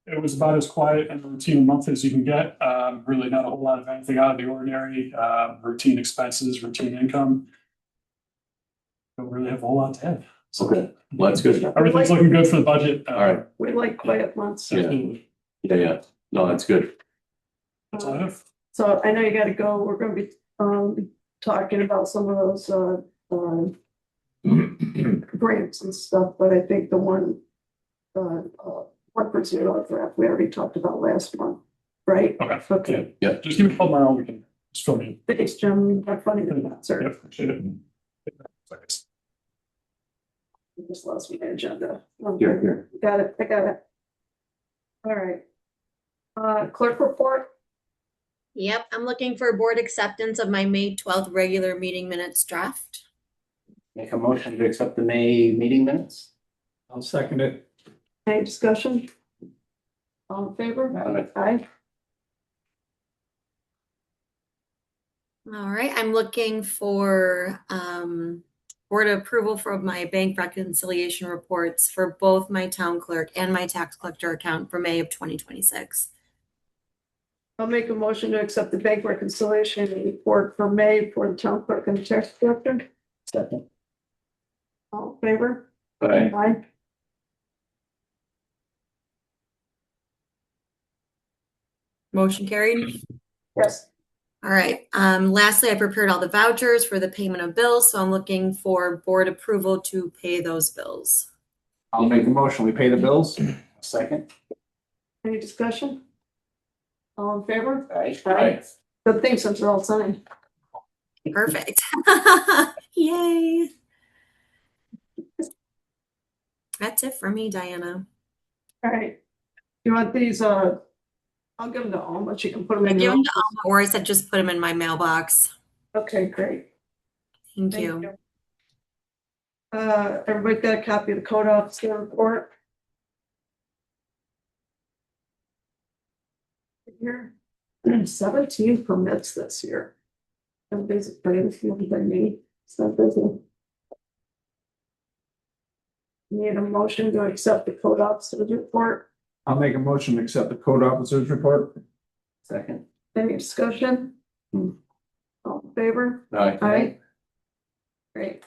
Speaker 12: It was about as quiet and routine a month as you can get. Really not a whole lot of anything out of the ordinary. Routine expenses, routine income. Don't really have a whole lot to have.
Speaker 1: Okay, well, that's good.
Speaker 12: Everything's looking good for the budget.
Speaker 1: All right.
Speaker 2: We like quiet months.
Speaker 1: Yeah. Yeah, no, that's good.
Speaker 12: That's all I have.
Speaker 2: So I know you gotta go. We're gonna be talking about some of those grants and stuff, but I think the one for zero draft, we already talked about last month, right?
Speaker 12: Okay.
Speaker 2: Okay.
Speaker 1: Yeah.
Speaker 12: Just give me a call tomorrow. We can just fill me.
Speaker 2: Thanks, Jim. Have fun in the concert.
Speaker 12: Yep, appreciate it.
Speaker 2: Just lost my agenda.
Speaker 1: Here.
Speaker 2: Got it. I got it. All right. Clerk report.
Speaker 9: Yep, I'm looking for board acceptance of my May 12th regular meeting minutes draft.
Speaker 10: Make a motion to accept the May meeting minutes.
Speaker 11: I'll second it.
Speaker 2: Any discussion? All in favor? Aye.
Speaker 9: All right, I'm looking for board approval for my bank reconciliation reports for both my town clerk and my tax collector account for May of 2026.
Speaker 2: I'll make a motion to accept the bank reconciliation report for May for the town clerk and the tax collector.
Speaker 10: Second.
Speaker 2: All in favor?
Speaker 1: Aye.
Speaker 2: Aye.
Speaker 9: Motion carried.
Speaker 2: Yes.
Speaker 9: All right, lastly, I prepared all the vouchers for the payment of bills, so I'm looking for board approval to pay those bills.
Speaker 11: I'll make a motion, we pay the bills. Second.
Speaker 2: Any discussion? All in favor?
Speaker 11: Aye.
Speaker 2: Good thing since they're all signed.
Speaker 9: Perfect. Yay. That's it for me, Diana.
Speaker 2: All right. You want these, I'll give them to Alma, she can put them
Speaker 9: I
Speaker 2: in
Speaker 9: give
Speaker 2: your.
Speaker 9: them to Alma, or I said just put them in my mailbox.
Speaker 2: Okay, great.
Speaker 9: Thank you.
Speaker 2: Everybody got a copy of the code officer report? Here, 17 permits this year. Everybody's afraid of feeling by me, so busy. Need a motion to accept the code officer's report.
Speaker 11: I'll make a motion to accept the code officer's report.
Speaker 10: Second.
Speaker 2: Any discussion? All in favor?
Speaker 1: Aye.
Speaker 2: Aye. Great.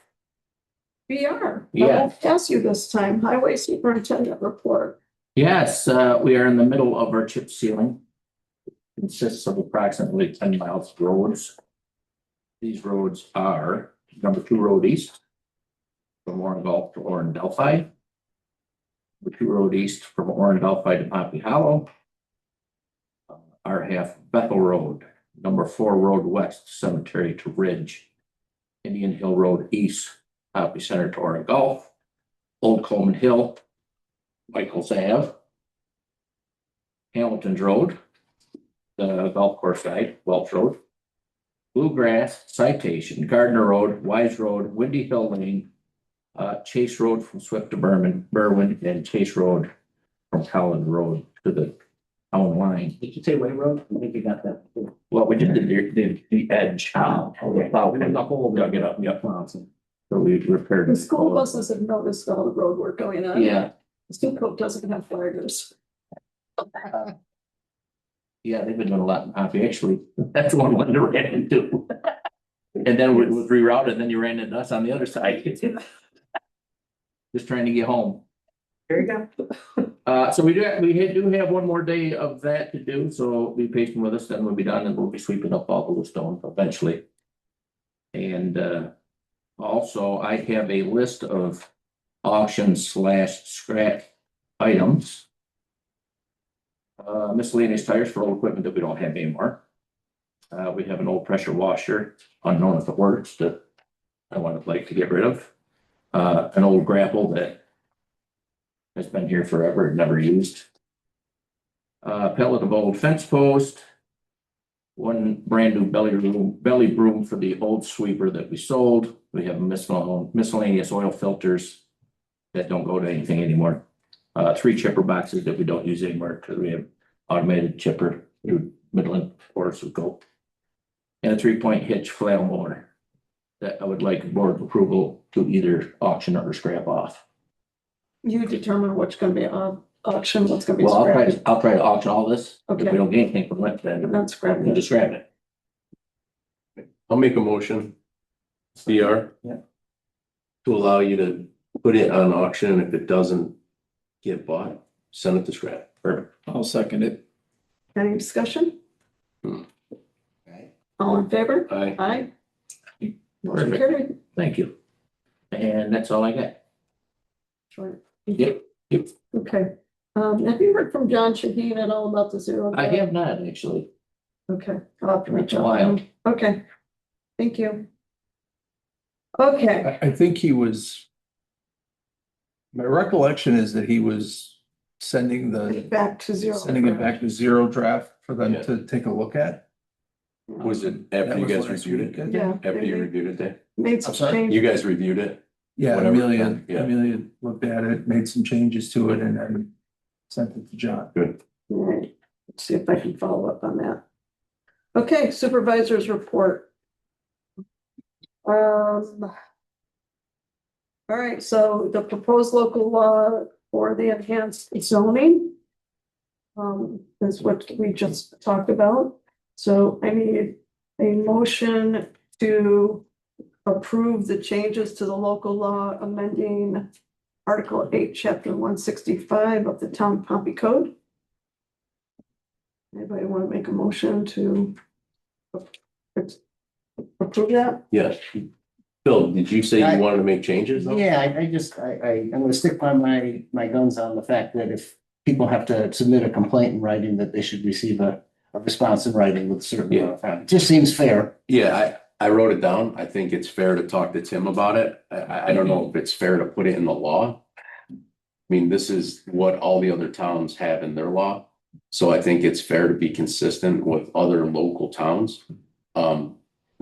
Speaker 2: VR.
Speaker 11: Yeah.
Speaker 2: I won't ask you this time, highway superintendent report.
Speaker 11: Yes, we are in the middle of our chip sealing. Consists of approximately 10 miles of roads. These roads are number 2 Road East, from Warren Gulf to Orrin Delphi. Number 2 Road East from Orrin Delphi to Pompey Hollow. Our half Bethel Road, number 4 Road West, Cemetery to Ridge. Indian Hill Road East, Pompey Center to Orrin Gulf. Old Coleman Hill, Michaels Ave. Hamilton's Road, the golf course side, Welch Road. Bluegrass, Citation, Gardner Road, Wise Road, Windy Hill Lane. Chase Road from Swift to Berwyn, and Chase Road from Collin Road to the town line.
Speaker 10: Did you say Way Road? I think you got that.
Speaker 11: Well, we just did the edge. The whole dug it up, yep. So we repaired.
Speaker 2: The school buses have noticed all the road work going on.
Speaker 11: Yeah,
Speaker 2: The school code doesn't have flaggers.
Speaker 11: yeah, they've been doing a lot in Pompey, actually. That's the one I ran into. And then it was rerouted, then you ran into us on the other side. Just trying to get home.
Speaker 2: There you go.
Speaker 11: So we do have one more day of that to do, so be patient with us, then we'll be done and we'll be sweeping up all the stone eventually. And also I have a list of auction / scrap items. Miscellaneous tires for old equipment that we don't have anymore. We have an old pressure washer, unknown if it works, that I would like to get rid of. An old grapple that has been here forever, never used. Pellet of old fence post. One brand new belly broom for the old sweeper that we sold. We have miscellaneous oil filters that don't go to anything anymore. 3 chipper boxes that we don't use anymore because we have automated chipper through Midland Forest of Gold. And a 3-point hitch flail motor that I would like board approval to either auction or scrap off.
Speaker 2: You determine what's gonna be auction, what's gonna be
Speaker 11: Well,
Speaker 2: scrapped.
Speaker 11: I'll try to auction all this. If
Speaker 2: Okay.
Speaker 11: we don't get anything from it, then
Speaker 2: And that's scrapped.
Speaker 11: we'll just scrap it.
Speaker 1: I'll make a motion. VR.
Speaker 10: Yeah.
Speaker 1: To allow you to put it on auction, and if it doesn't get bought, send it to scrap. Perfect.
Speaker 6: I'll second it.
Speaker 2: Any discussion?
Speaker 10: Right.
Speaker 2: All in favor?
Speaker 1: Aye.
Speaker 2: Aye. Motion
Speaker 11: Perfect.
Speaker 2: carried.
Speaker 11: Thank you. And that's all I got.
Speaker 2: Sure.
Speaker 11: Yep.
Speaker 2: Okay. Have you heard from John Shaheen at all about the zero?
Speaker 11: I have not actually.
Speaker 2: Okay, I'll have to reach
Speaker 11: It's a
Speaker 2: out.
Speaker 11: while.
Speaker 2: Okay, thank you. Okay,
Speaker 6: I think he was. My recollection is that he was sending
Speaker 2: back to zero.
Speaker 6: sending it back to zero draft for them
Speaker 1: Yeah.
Speaker 6: to take a look at.
Speaker 1: Was it
Speaker 6: That
Speaker 1: after you
Speaker 6: was
Speaker 1: guys
Speaker 6: last
Speaker 1: reviewed
Speaker 6: week,
Speaker 1: it?
Speaker 6: I think.
Speaker 2: Yeah.
Speaker 1: After you reviewed it, Dave?
Speaker 2: Made some
Speaker 6: I'm sorry?
Speaker 2: changes.
Speaker 1: You guys reviewed it?
Speaker 6: Yeah,
Speaker 1: Whatever.
Speaker 6: Amelia
Speaker 1: Yeah.
Speaker 6: looked at it, made some changes to it and then sent it to John.
Speaker 1: Good.
Speaker 2: All right, let's see if I can follow up on that. Okay, supervisor's report. All right, so the proposed local law for the enhanced zoning. Is what we just talked about. So I need a motion to approve the changes to the local law amending Article 8, Chapter 165 of the Town of Pompey Code. Anybody want to make a motion to approve that?
Speaker 1: Yes. Phil, did you say you
Speaker 10: I-
Speaker 1: wanted to make changes though?
Speaker 10: Yeah, I'm gonna stick by my guns on the fact that if people have to submit a complaint in writing, that they should receive a response in writing with a certain amount of time. It just seems fair.
Speaker 1: Yeah, I wrote it down. I think it's fair to talk to Tim about it. I don't know if it's fair to put it in the law. I mean, this is what all the other towns have in their law. So I think it's fair to be consistent with other local towns.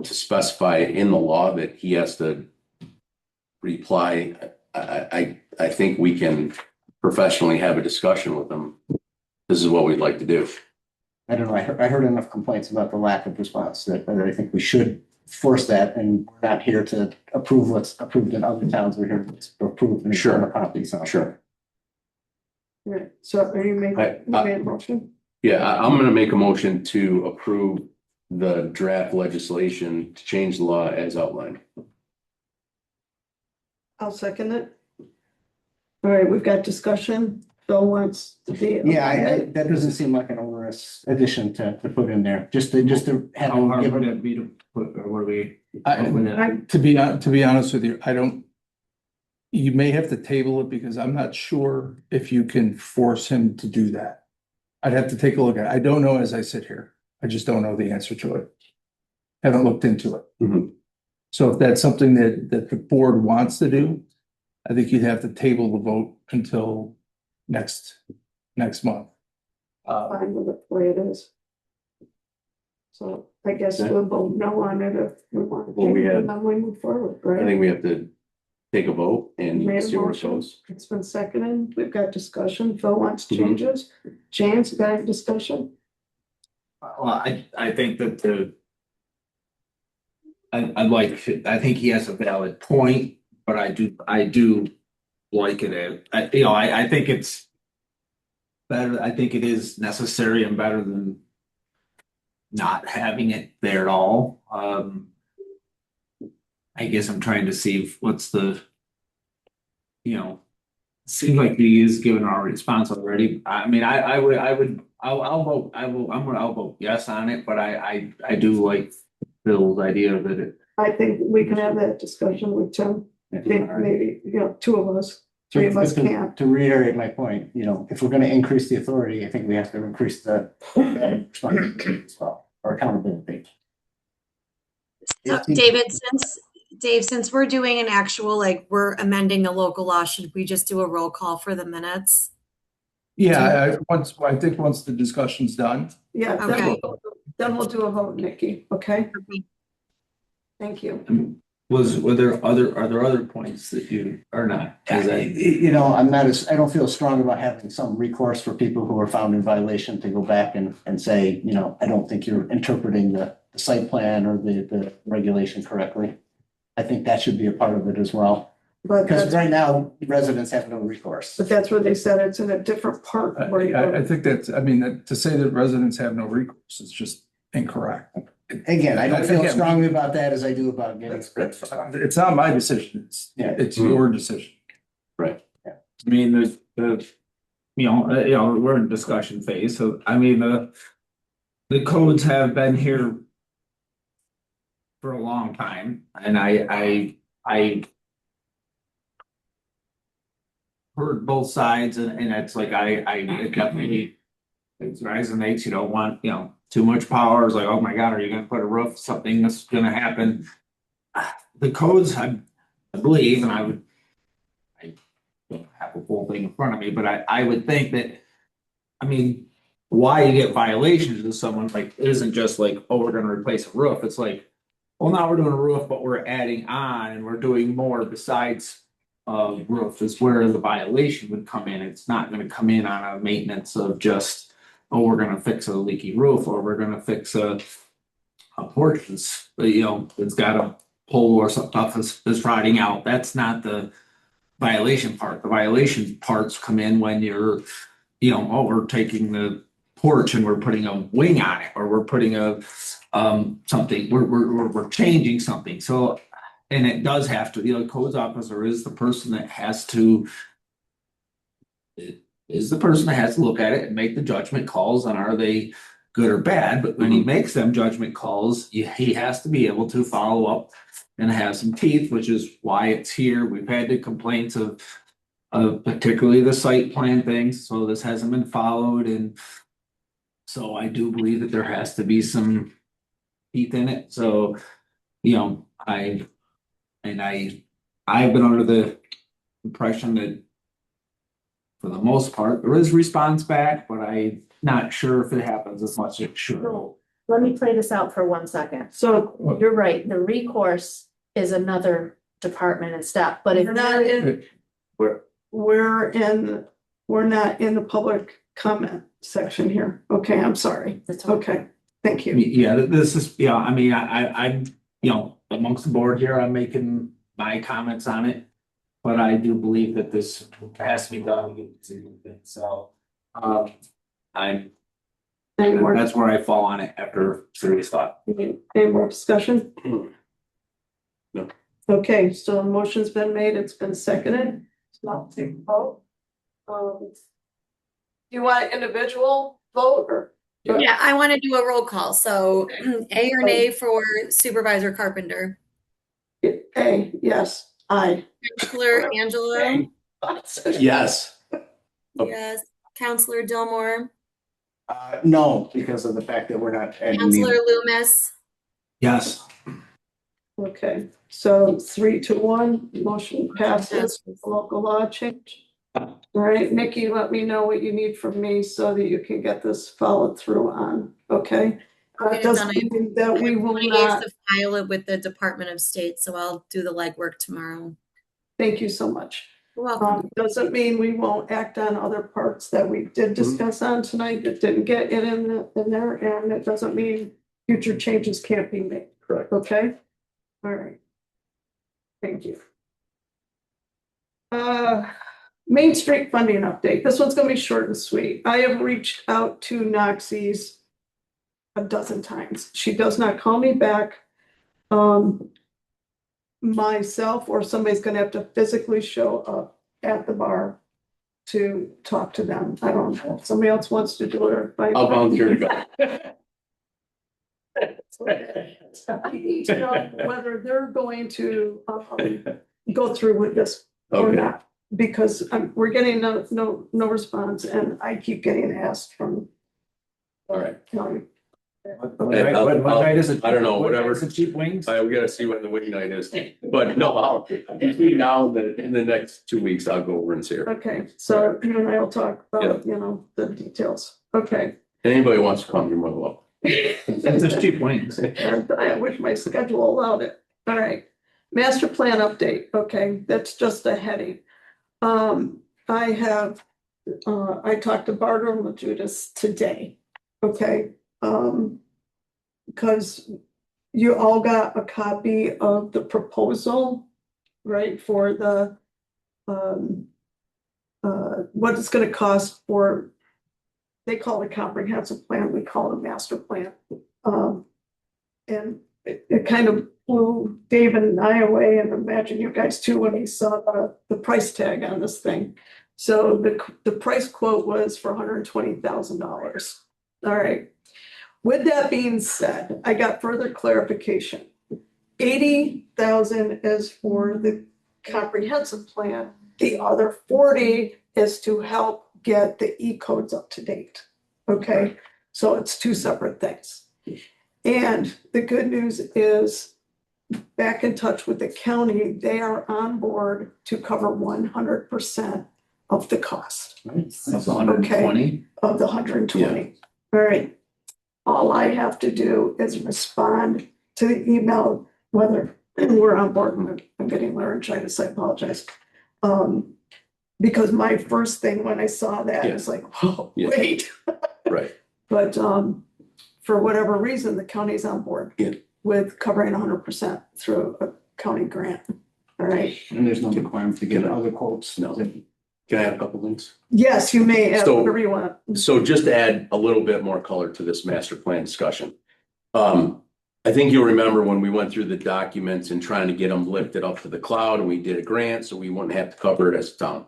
Speaker 1: To specify in the law that he has to reply. I think we can professionally have a discussion with them. This is what we'd like to do.
Speaker 10: I don't know, I heard enough complaints about the lack of response that I think we should force that, and we're not here to approve what's approved in other towns. We're here to approve in
Speaker 1: Sure.
Speaker 10: other properties.
Speaker 1: Sure.
Speaker 2: Right, so are you making,
Speaker 1: I-
Speaker 2: you made a motion?
Speaker 1: Yeah, I'm gonna make a motion to approve the draft legislation to change the law as outlined.
Speaker 2: I'll second it. All right, we've got discussion. Phil wants to be.
Speaker 10: Yeah, that doesn't seem like an onerous addition to put in there, just to have
Speaker 11: How
Speaker 10: them
Speaker 11: hard
Speaker 10: give
Speaker 11: would
Speaker 10: it.
Speaker 11: it be to put, or what do we?
Speaker 4: To be honest with you, I don't. You may have to table it because I'm not sure if you can force him to do that. I'd have to take a look at it. I don't know as I sit here. I just don't know the answer to it. Haven't looked into it.
Speaker 1: Mhm.
Speaker 4: So if that's something that the board wants to do, I think you'd have to table the vote until next month.
Speaker 2: Fine with it the way it is. So I guess we'll vote no on it if we want to
Speaker 1: Well, we
Speaker 2: change it,
Speaker 1: have-
Speaker 2: and then we move forward,
Speaker 1: I
Speaker 2: right?
Speaker 1: think we have to take a vote and
Speaker 2: Made a
Speaker 1: see where it
Speaker 2: motion.
Speaker 1: goes.
Speaker 2: It's been seconded. We've got discussion. Phil wants
Speaker 1: Mhm.
Speaker 2: changes. James, you got any discussion?
Speaker 11: Well, I think that I think he has a valid point, but I do like it. I think it's better. I think it is necessary and better than not having it there at all. I guess I'm trying to see what's the, seems like he is given our response already. I mean, I'll vote yes on it, but I do like Bill's idea that it.
Speaker 2: I think we can have that discussion with Tim. I think maybe, two of us, three of us can't.
Speaker 10: To reiterate my point, if we're gonna increase the authority, I think we have to increase the responsibility as well, or accountability.
Speaker 9: So Dave, since we're doing an actual, like, we're amending a local law, should we just do a roll call for the minutes?
Speaker 4: Yeah, I think once the discussion's done.
Speaker 2: Yeah,
Speaker 9: Okay.
Speaker 2: then we'll do a vote, Nikki, okay? Thank you.
Speaker 11: Are there other points that you are not? Is that-
Speaker 10: I don't feel strong about having some recourse for people who are found in violation to go back and say, I don't think you're interpreting the site plan or the regulation correctly. I think that should be a part of it as well,
Speaker 2: But
Speaker 10: because
Speaker 2: that's,
Speaker 10: right now residents have no recourse.
Speaker 2: but that's where they said it's in a different part where you
Speaker 4: I
Speaker 2: go.
Speaker 4: think to say that residents have no recourse is just incorrect.
Speaker 10: Again, I don't feel
Speaker 4: Again,
Speaker 10: strongly about that as I do about getting.
Speaker 4: It's not my decision. It's your decision.
Speaker 1: Right.
Speaker 11: I mean, we're in discussion phase, so I mean, the codes have been here for a long time, and I heard both sides, and it's like it definitely it resonates. You don't want too much power. It's like, oh my God, are you going to put a roof? Something that's going to happen. The codes, I believe, and I don't have a full thing in front of me, but I would think that, I mean, why you get violations is someone like, it isn't just like, oh, we're going to replace a roof. It's like, well, now we're doing a roof, but we're adding on and we're doing more besides roof is where the violation would come in. It's not going to come in on a maintenance of just, oh, we're going to fix a leaky roof or we're going to fix a porch that's, it's got a pole or something is rotting out. That's not the violation part. The violation parts come in when you're, oh, we're taking the porch and we're putting a wing on it, or we're putting a something, we're changing something. So, and it does have to, the codes officer is the person that has to look at it and make the judgment calls on are they good or bad, but when he makes them judgment calls, he has to be able to follow up and have some teeth, which is why it's here. We've had the complaints of particularly the site plan things, so this hasn't been followed, and so I do believe that there has to be some teeth in it. So, you know, I've been under the impression that for the most part, there is response back, but I'm not sure if it happens as much as it should.
Speaker 5: So, let me play this out for 1 second.
Speaker 2: So
Speaker 5: You're right, the recourse is another department and step, but if
Speaker 2: we're not in, we're not in the public comment section here. Okay, I'm sorry.
Speaker 5: That's okay.
Speaker 2: Okay, thank you.
Speaker 11: Yeah, this is, yeah, I mean, I'm, you know, amongst the board here, I'm making my comments on it. But I do believe that this has to be done, so, I'm,
Speaker 2: Any more,
Speaker 11: that's where I fall on it after serious thought.
Speaker 2: any more discussion?
Speaker 1: No.
Speaker 2: Okay, so a motion's been made, it's been seconded. So I'll take a vote. Do you want an individual vote or?
Speaker 9: Yeah, I want to do a roll call. So A or nay for Supervisor Carpenter.
Speaker 2: A, yes, aye.
Speaker 9: Counselor Angelo?
Speaker 1: Yes.
Speaker 9: Yes. Counselor Dillmore?
Speaker 10: No, because of the fact that we're not.
Speaker 9: Counselor Loomis?
Speaker 11: Yes.
Speaker 2: Okay, so 3-1, motion passes, local law change. All right, Nikki, let me know what you need from me so that you can get this followed through on, okay? That doesn't mean that we will not,
Speaker 9: To file it with the Department of State, so I'll do the legwork tomorrow.
Speaker 2: thank you so much.
Speaker 9: You're welcome.
Speaker 2: Doesn't mean we won't act on other parts that we did discuss on tonight that didn't get it in there, and it doesn't mean future changes can't be made.
Speaker 1: Correct.
Speaker 2: Okay? All right. Thank you. Main Street funding update. This one's gonna be short and sweet. I have reached out to Noxie's a dozen times. She does not call me back. Myself or somebody's gonna have to physically show up at the bar to talk to them. I don't know if somebody else wants to do it or.
Speaker 1: I'll volunteer to go.
Speaker 2: I need to know whether they're going to go through with this or
Speaker 1: Okay.
Speaker 2: not, because we're getting no response, and I keep getting asked from.
Speaker 1: All right.
Speaker 2: County.
Speaker 11: What night is it?
Speaker 1: I don't know,
Speaker 11: What night
Speaker 1: whatever.
Speaker 11: is it, Cheap Wings?
Speaker 1: We gotta see when the wing night is, but no, between now and in the next 2 weeks, I'll go over and see her.
Speaker 2: Okay, so you and I will talk about, the details. Okay.
Speaker 1: And anybody who wants to come, you're more than welcome.
Speaker 11: It's just Cheap Wings.
Speaker 2: And I wish my schedule allowed it. All right. Master plan update. Okay, that's just a heading. I talked to Barbara and Judas today. Okay. Because you all got a copy of the proposal, right, for the what it's gonna cost for, they call it a comprehensive plan, we call it a master plan. And it kind of blew David and I away, and imagine you guys too, when he saw the price tag on this thing. So the price quote was for $120,000. All right. With that being said, I got further clarification. 80,000 is for the comprehensive plan. The other 40 is to help get the E-codes up to date. Okay, so it's two separate things. And the good news is, back in touch with the county, they are on board to cover 100% of the cost.
Speaker 11: That's 120.
Speaker 2: Of the 120. All right. All I have to do is respond to the email, whether we're on board. I'm getting laryngitis, I apologize. Because my first thing when I saw that is like, oh, wait.
Speaker 1: Right.
Speaker 2: But for whatever reason, the county's on board with covering 100% through a county grant. All right.
Speaker 10: And there's no requirement to get other quotes.
Speaker 1: No. Can I add a couple things?
Speaker 2: Yes, you may add
Speaker 1: So-
Speaker 2: whatever you want.
Speaker 1: So just to add a little bit more color to this master plan discussion. I think you'll remember when we went through the documents and trying to get them lifted up to the cloud, and we did a grant so we wouldn't have to cover it as a town.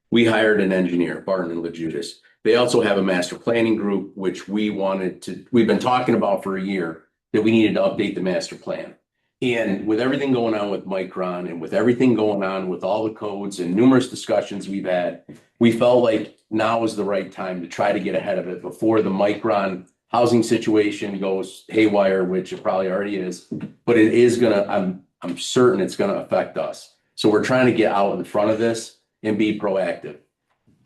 Speaker 1: We hired an engineer, Barton and LaJudas. They also have a master planning group, which we've been talking about for a year, that we needed to update the master plan. And with everything going on with Micron and with everything going on with all the codes and numerous discussions we've had, we felt like now is the right time to try to get ahead of it before the Micron housing situation goes haywire, which it probably already is. But it is gonna, I'm certain it's gonna affect us. So we're trying to get out in front of this and be proactive.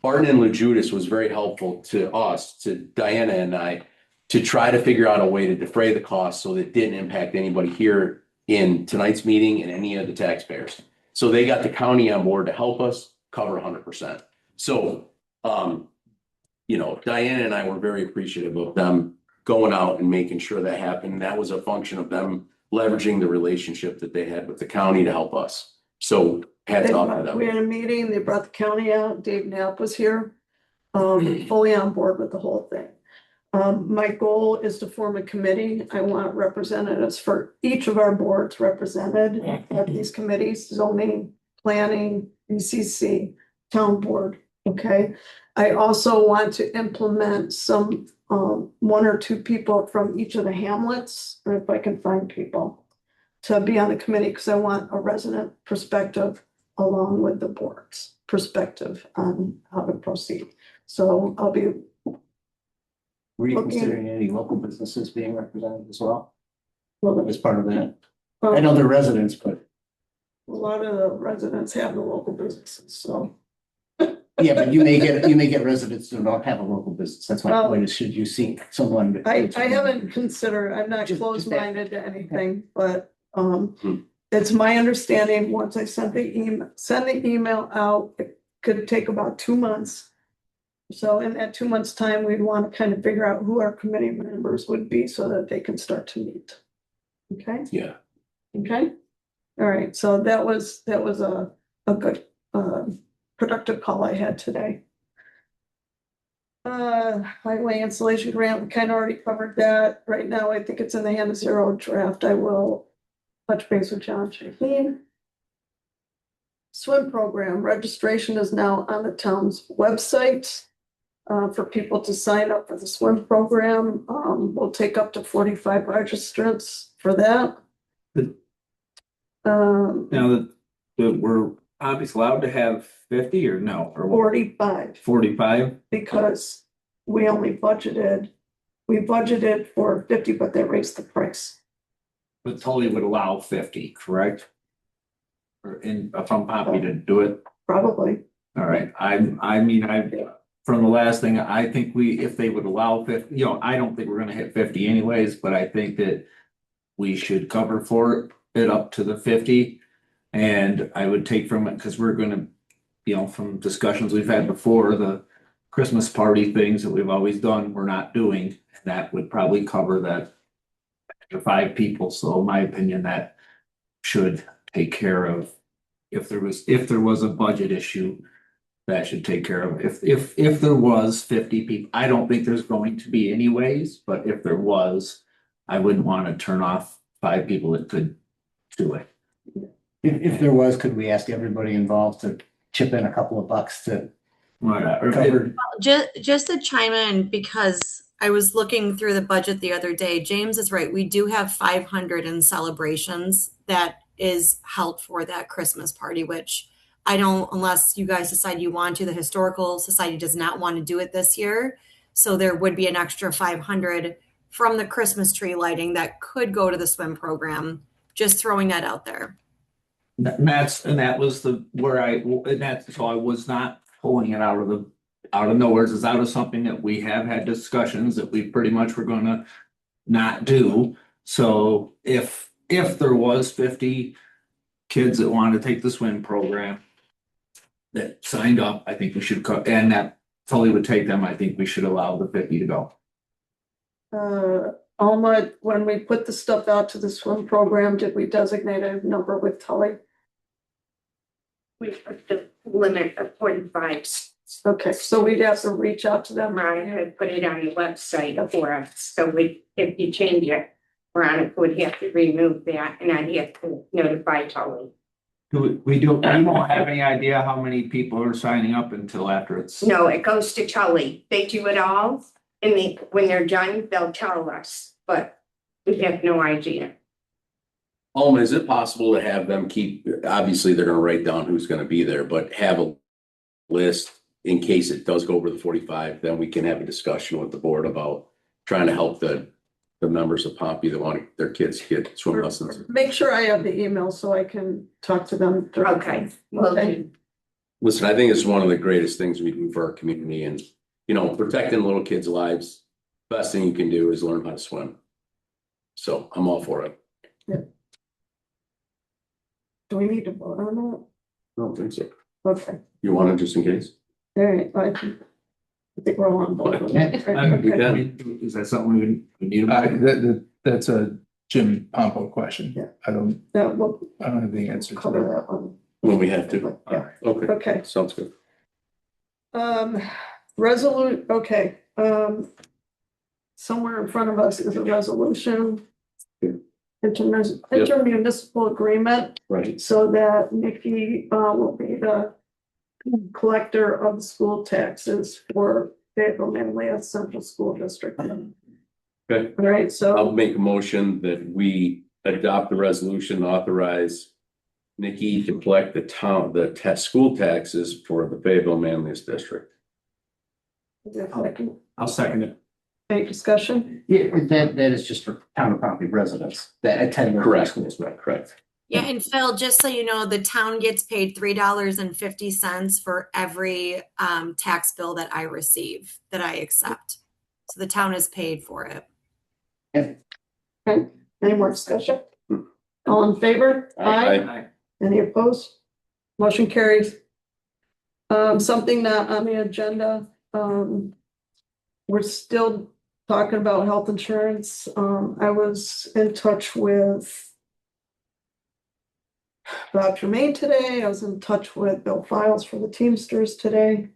Speaker 1: Barton and LaJudas was very helpful to us, to Diana and I, to try to figure out a way to defray the costs so that it didn't impact anybody here in tonight's meeting and any of the taxpayers. So they got the county on board to help us cover 100%. So, you know, Diana and I were very appreciative of them going out and making sure that happened. That was a function of them leveraging the relationship that they had with the county to help us. So hats off to them.
Speaker 2: We had a meeting, they brought the county out, Dave Knapp was here, fully on board with the whole thing. My goal is to form a committee. I want representatives for each of our boards represented at these committees, zoning, planning, ECC, town board, okay? I also want to implement some, one or two people from each of the hamlets, or if I can find people to be on the committee, because I want a resident perspective along with the board's perspective on how to proceed. So I'll be
Speaker 10: Were you
Speaker 2: looking-
Speaker 10: considering any local businesses being represented as well?
Speaker 2: Well,
Speaker 10: As part of that? I know they're residents, but.
Speaker 2: a lot of the residents have the local businesses, so.
Speaker 10: Yeah, but you may get residents who don't have a local business. That's my
Speaker 2: Well,
Speaker 10: point, is should you seek someone?
Speaker 2: I haven't considered, I'm not
Speaker 10: Just-
Speaker 2: closed-minded to anything, but, it's my understanding, once I send the email out, it could take about 2 months. So in that 2 months' time, we'd want to kind of figure out who our committee members would be so that they can start to meet. Okay?
Speaker 1: Yeah.
Speaker 2: Okay? All right, so that was a good, productive call I had today. Highway installation grant, we kind of already covered that. Right now, I think it's in the hand of zero draft. I will touch base with John Shaheen. Swim program registration is now on the town's website. For people to sign up for the swim program, we'll take up to 45 registrants for that.
Speaker 11: Now that we're obviously allowed to have 50 or no, or
Speaker 2: 45,
Speaker 11: 45?
Speaker 2: because we budgeted for 50, but they raised the price.
Speaker 11: But Tully would allow 50, correct? Or if I'm happy to do it.
Speaker 2: Probably.
Speaker 11: All right, from the last thing, I think if they would allow 50, I don't think we're gonna hit 50 anyways, but I think that we should cover for it up to the 50. And I would take from it, because we're gonna, from discussions we've had before, the Christmas party things that we've always done, we're not doing. That would probably cover that extra 5 people. So in my opinion, that should take care of, if there was a budget issue, that should take care of, if there was 50 people. I don't think there's going to be anyways, but if there was, I wouldn't want to turn off 5 people that could do it.
Speaker 10: If there was, could we ask everybody involved to chip in a couple of bucks to cover?
Speaker 9: Just to chime in, because I was looking through the budget the other day, James is right. We do have 500 in celebrations that is held for that Christmas party, which I don't, unless you guys decide you want to, the Historical Society does not want to do it this year. So there would be an extra 500 from the Christmas tree lighting that could go to the swim program. Just throwing that out there.
Speaker 11: That was so I was not pulling it out of nowhere. It's out of something that we have had discussions that we pretty much were gonna not do. So if there was 50 kids that wanted to take the swim program that signed up, I think we should and that Tully would take them, I think we should allow the 50 to go.
Speaker 2: Alma, when we put the stuff out to the swim program, did we designate a number with Tully?
Speaker 7: We put the limit of 45.
Speaker 2: Okay, so we'd have to reach out to them.
Speaker 7: Mariah had put it on the website for us, so if you change it, Veronica would have to remove that, and I'd have to notify Tully.
Speaker 11: We won't have any idea how many people are signing up until after it's.
Speaker 7: No, it goes to Tully. They do it all, and when they're done, they'll tell us, but we have no idea.
Speaker 1: Is it possible to have them keep, obviously, they're gonna write down who's gonna be there, but have a list in case it does go over the 45, then we can have a discussion with the board about trying to help the members of Pompey that want their kids to get swim lessons.
Speaker 2: Make sure I have the email so I can talk to them.
Speaker 7: Okay, well,
Speaker 2: Okay.
Speaker 1: Listen, I think it's one of the greatest things we do for our community, and, you know, protecting little kids' lives, best thing you can do is learn how to swim. So I'm all for it.
Speaker 2: Do we need to vote on that?
Speaker 1: I don't think so.
Speaker 2: Okay,
Speaker 1: You want it just in case?
Speaker 2: all right, I think we're all on board. with that, right? Okay.
Speaker 11: Is that something we need?
Speaker 6: That's a Jim Pompo question.
Speaker 2: Yeah.
Speaker 6: I don't have the answer to
Speaker 2: Cover
Speaker 6: that.
Speaker 2: that one.
Speaker 1: When we have to.
Speaker 2: Yeah.
Speaker 1: Okay,
Speaker 2: Okay,
Speaker 1: sounds good.
Speaker 2: okay, somewhere in front of us is a resolution. Intermunicipal agreement,
Speaker 1: Right.
Speaker 2: so that Nikki, will be the collector of school taxes for Fayetteville Manlius Central School District.
Speaker 1: Okay.
Speaker 2: All right,
Speaker 1: I'll
Speaker 2: so,
Speaker 1: make a motion that we adopt the resolution to authorize Nikki to collect the school taxes for the Fayetteville Manlius District.
Speaker 11: I'll second it.
Speaker 2: any discussion?
Speaker 10: Yeah, that is just for town of Pompey residents that attend.
Speaker 1: Correct, correct.
Speaker 9: Yeah, and Phil, just so you know, the town gets paid $3.50 for every tax bill that I receive, that I accept. So the town is paid for it.
Speaker 2: Okay, any more discussion? All in favor?
Speaker 1: Aye.
Speaker 2: Any opposed? Motion carries. Something not on the agenda, we're still talking about health insurance. I was in touch with Bob Jermaine today. I was in touch with Bill Files for the Teamsters today.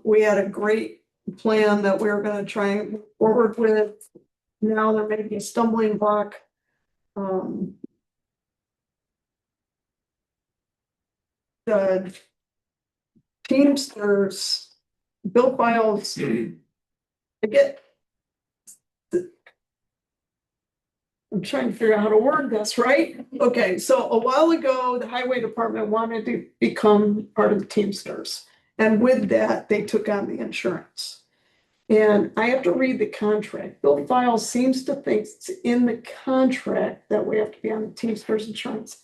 Speaker 2: We had a great plan that we were gonna try and move forward with. Now there may be a stumbling block. The Teamsters, Bill Files, I get. I'm trying to figure out how to word this, right? Okay, so a while ago, the highway department wanted to become part of the Teamsters. And with that, they took on the insurance. And I have to read the contract. Bill Files seems to think it's in the contract that we have to be on the Teamsters insurance.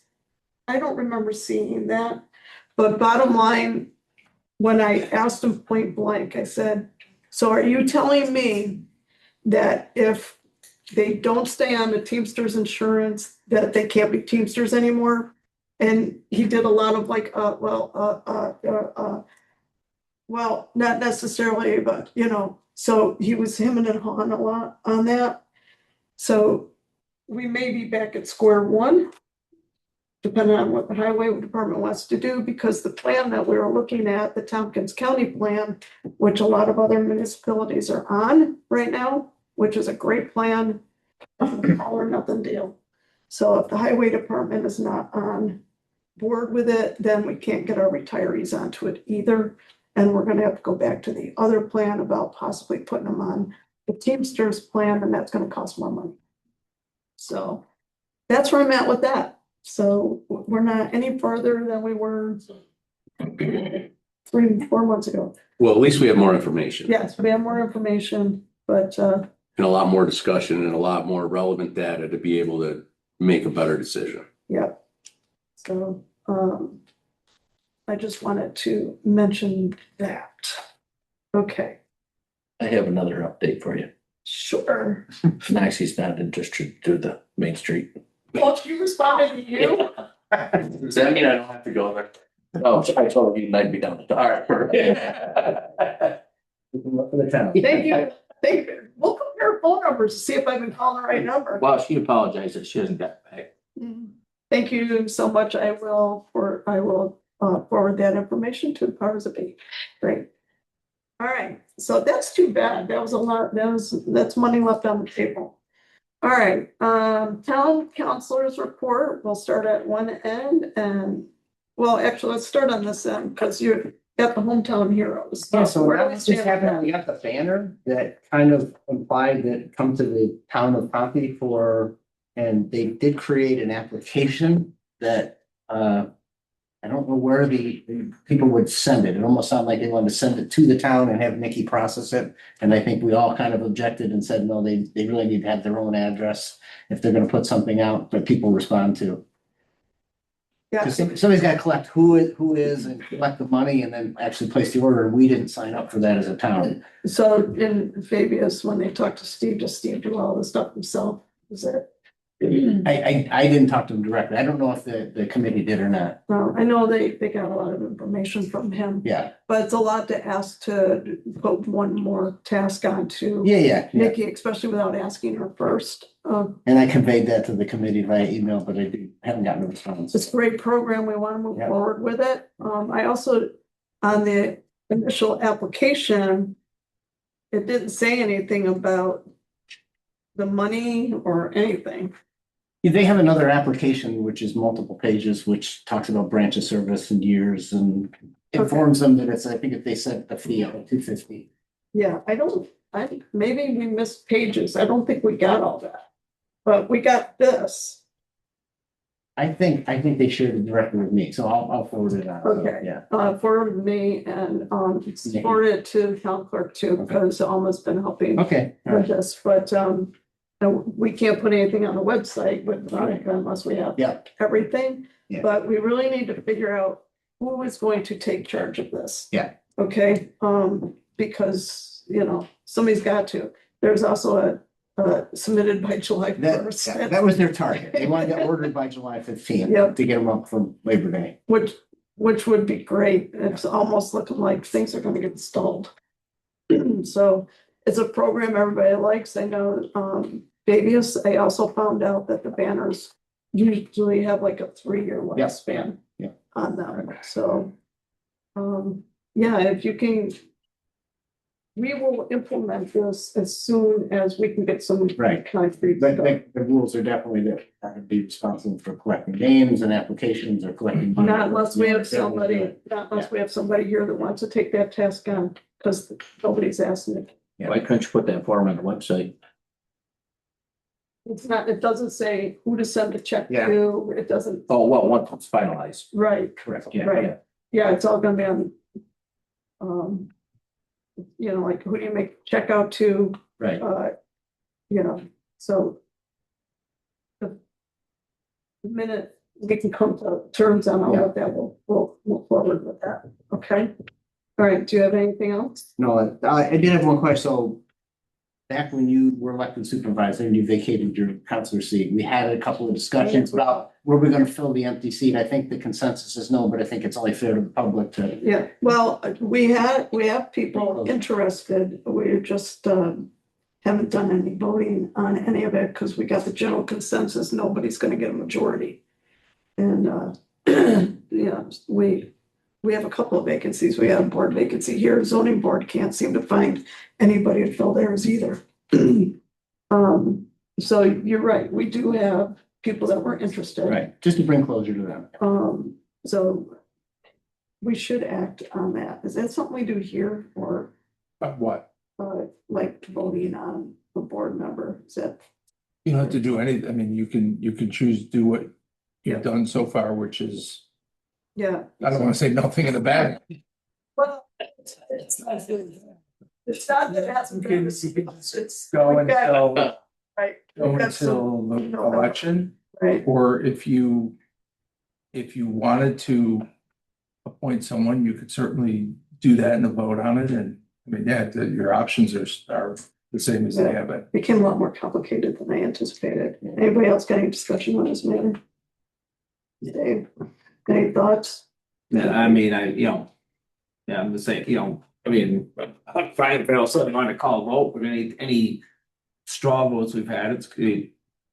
Speaker 2: I don't remember seeing that, but bottom line, when I asked him point blank, I said, so are you telling me that if they don't stay on the Teamsters insurance, that they can't be Teamsters anymore? And he did a lot of like, well, not necessarily, but you know, so he was hemming and hawing a lot on that. So we may be back at square one, depending on what the highway department wants to do, because the plan that we were looking at, the Tompkins County plan, which a lot of other municipalities are on right now, which is a great plan, all or nothing deal. So if the highway department is not on board with it, then we can't get our retirees onto it either. And we're gonna have to go back to the other plan about possibly putting them on the Teamsters plan, and that's gonna cost more money. So that's where I'm at with that. So we're not any further than we were 3-4 months ago.
Speaker 1: Well, at least we have more information.
Speaker 2: Yes, we have more information, but
Speaker 1: And a lot more discussion and a lot more relevant data to be able to make a better decision.
Speaker 2: yeah. So I just wanted to mention that. Okay,
Speaker 3: I have another update for you.
Speaker 2: sure.
Speaker 3: Maxie's not interested to the Main Street.
Speaker 2: Well, she responded to you.
Speaker 3: Does that mean I don't have to go there? No, I told you I'd be down. All right.
Speaker 2: Thank you. Thank you. We'll compare phone numbers to see if I can call the right number.
Speaker 11: Well, she apologized that she hasn't got back.
Speaker 2: Thank you so much. I will forward that information to the powers that be. Great. All right, so that's too bad. That was a lot. That's money left on the table. All right, town councilors report, we'll start at one end and, well, actually, let's start on this end, because you're at the hometown heroes.
Speaker 10: Yeah, so
Speaker 2: Where do
Speaker 10: now
Speaker 2: we
Speaker 10: what's just
Speaker 2: stand with
Speaker 10: happened, we got the banner that kind of implied that come to the town of Pompey for, and they did create an application that, I don't know where the people would send it. It almost sounded like they wanted to send it to the town and have Nikki process it. And I think we all kind of objected and said, no, they really need to have their own address if they're gonna put something out that people respond to.
Speaker 2: Yeah,
Speaker 10: 'Cause somebody's gotta collect who is and collect the money and then actually place the order, and we didn't sign up for that as a town.
Speaker 2: so in Fabius, when they talked to Steve, does Steve do all this stuff himself? Is it?
Speaker 10: I didn't talk to him directly. I don't know if the committee did or not.
Speaker 2: Well, I know they got a lot of information from him,
Speaker 10: Yeah,
Speaker 2: but it's a lot to ask to put one more task on to
Speaker 10: yeah.
Speaker 2: Nikki, especially without asking her first.
Speaker 10: And I conveyed that to the committee via email, but haven't gotten a response.
Speaker 2: It's a great program. We want to move
Speaker 10: Yeah.
Speaker 2: forward with it. I also, on the initial application, it didn't say anything about the money or anything.
Speaker 10: They have another application, which is multiple pages, which talks about branch of service and years and informs them that it's, I think if they set the fee of $250.
Speaker 2: Yeah, maybe we missed pages. I don't think we got all that. But we got this.
Speaker 10: I think they shared it directly with me, so I'll forward it on.
Speaker 2: Okay.
Speaker 10: Yeah.
Speaker 2: For me and forward it to the town clerk too, because Alma's been helping
Speaker 10: Okay. All
Speaker 2: with
Speaker 10: right.
Speaker 2: this, but we can't put anything on the website with
Speaker 10: Right.
Speaker 2: Veronica unless we have
Speaker 10: Yeah.
Speaker 2: everything.
Speaker 10: Yeah.
Speaker 2: But we really need to figure out who is going to take charge of this.
Speaker 10: Yeah.
Speaker 2: Okay, because, somebody's got to. There's also a submitted by July first.
Speaker 10: That was their target. They wanted to order it by July 15th
Speaker 2: Yep.
Speaker 10: to get them up for Labor Day.
Speaker 2: Which would be great. It's almost looking like things are gonna get stalled. So it's a program everybody likes. I know, Fabius, I also found out that the banners usually have like a 3-year lifespan.
Speaker 10: Yeah.
Speaker 2: On them, so. Yeah, if you can. We will implement this as soon as we can get some.
Speaker 10: Right.
Speaker 2: Concrete
Speaker 10: But
Speaker 2: stuff.
Speaker 10: the rules are definitely that I would be responsible for collecting names and applications or collecting. money.
Speaker 2: Not unless we have somebody here that wants to take that task on, because nobody's asking it.
Speaker 11: Why couldn't you put that form on the website?
Speaker 2: It's not, it doesn't say who to send the check
Speaker 10: Yeah.
Speaker 2: to, it doesn't,
Speaker 11: Oh, well, once it's finalized.
Speaker 2: right,
Speaker 10: Correct.
Speaker 11: Yeah,
Speaker 2: Right.
Speaker 11: yeah.
Speaker 2: yeah, it's all gonna be on. Like who do you make check out to,
Speaker 10: Right.
Speaker 2: so. The minute we can come to terms on all of that, we'll move forward with that, okay? All right, do you have anything else?
Speaker 10: No, I did have one question. So back when you were elected supervisor and you vacated your counselor seat, we had a couple of discussions about were we gonna fill the empty seat? I think the consensus is no, but I think it's only fair to the public to.
Speaker 2: Yeah, well, we have people interested, we just haven't done any voting on any of it, because we got the general consensus, nobody's gonna get a majority. And we have a couple of vacancies, we have a board vacancy here, zoning board can't seem to find anybody to fill theirs either. So you're right, we do have people that were interested.
Speaker 10: Right, just to bring closure to them.
Speaker 2: So we should act on that. Is that something we do here, or
Speaker 4: What?
Speaker 2: like voting on a board member? Is that?
Speaker 4: You don't have to do anything. I mean, you can choose to do what you've done so far, which is,
Speaker 2: Yeah.
Speaker 4: I don't want to say nothing in the bag.
Speaker 2: Well, it's not that it hasn't been. It's.
Speaker 4: Go
Speaker 2: we've got-
Speaker 4: until,
Speaker 2: Right.
Speaker 4: go
Speaker 2: we've got some-
Speaker 4: until the election,
Speaker 2: Right,
Speaker 4: or if you wanted to appoint someone, you could certainly do that in a vote on it. And I mean, yeah, your options are the same as they have been.
Speaker 2: became a lot more complicated than I anticipated. Anybody else got any discussion on this matter? Dave, any thoughts?
Speaker 11: Yeah, I mean, I'm just saying, I'm fine if I also want to call a vote, but any straw votes we've had, it's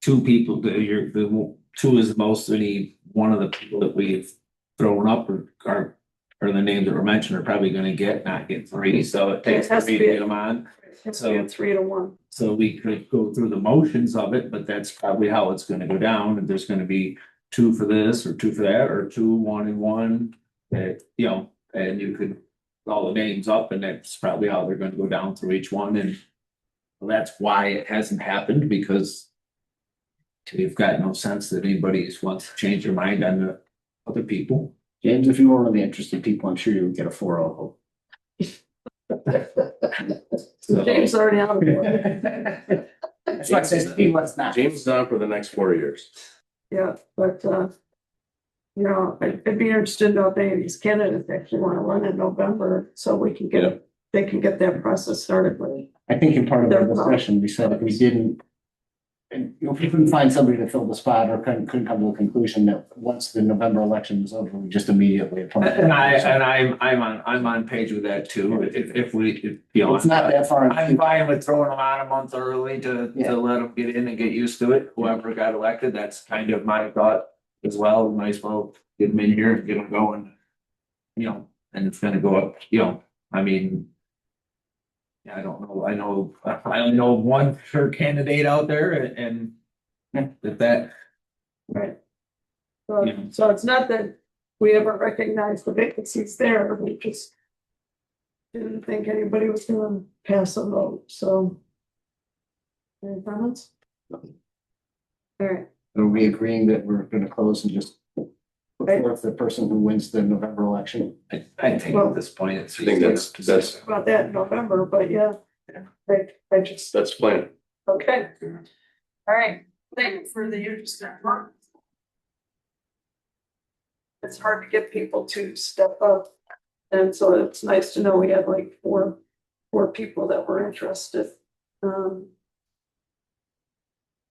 Speaker 11: 2 people, the 2 is the most, we need one of the people that we've thrown up are or the names that were mentioned are probably gonna not get three, so it takes
Speaker 2: It has to
Speaker 11: three to
Speaker 2: be-
Speaker 11: get them on.
Speaker 2: It's a 3-1.
Speaker 11: So we could go through the motions of it, but that's probably how it's gonna go down, and there's gonna be two for this, or two for that, or two, 1 and 1. That, you know, and you could call the names up, and that's probably how they're gonna go down through each one, and that's why it hasn't happened, because we've got no sense that anybody wants to change their mind on the other people.
Speaker 10: James, if you were one of the interested people, I'm sure you would get a 4-0 vote.
Speaker 11: So-
Speaker 2: James already on the board.
Speaker 10: That's why I said, he was not.
Speaker 1: James is on for the next 4 years.
Speaker 2: Yeah, but, you know, I'd be interested to know if any of these candidates actually want to run in November, so we can
Speaker 1: Yeah.
Speaker 2: get, they can get that process started with.
Speaker 10: I think in part of our
Speaker 2: They're-
Speaker 10: discussion, we said if we didn't. And you know, if we couldn't find somebody to fill the spot or couldn't come to a conclusion that once the November election was over, we just immediately. appoint
Speaker 11: And
Speaker 10: them.
Speaker 11: I'm on page with that too, if you know.
Speaker 10: It's not that far.
Speaker 11: I'm fine with throwing them on a month early
Speaker 10: Yeah.
Speaker 11: to let them get in and get used to it. Whoever got elected, that's kind of my thought as well. We might as well get them in here and get them going. You know, and it's gonna go up, you know, I mean. Yeah, I don't know, I only know one sure candidate out there and that,
Speaker 2: Right.
Speaker 11: Yeah.
Speaker 2: So it's not that we ever recognized the vacancies there, we just didn't think anybody was gonna pass a vote, so. Any comments? All right,
Speaker 10: Are we agreeing that we're gonna close and just put forth the person who wins the November election?
Speaker 11: I think at this point, it's.
Speaker 1: I think that's
Speaker 2: about that in November, but yeah. I just,
Speaker 1: the plan.
Speaker 2: okay. All right, thank you for the interest. It's hard to get people to step up. And so it's nice to know we had like four people that were interested. All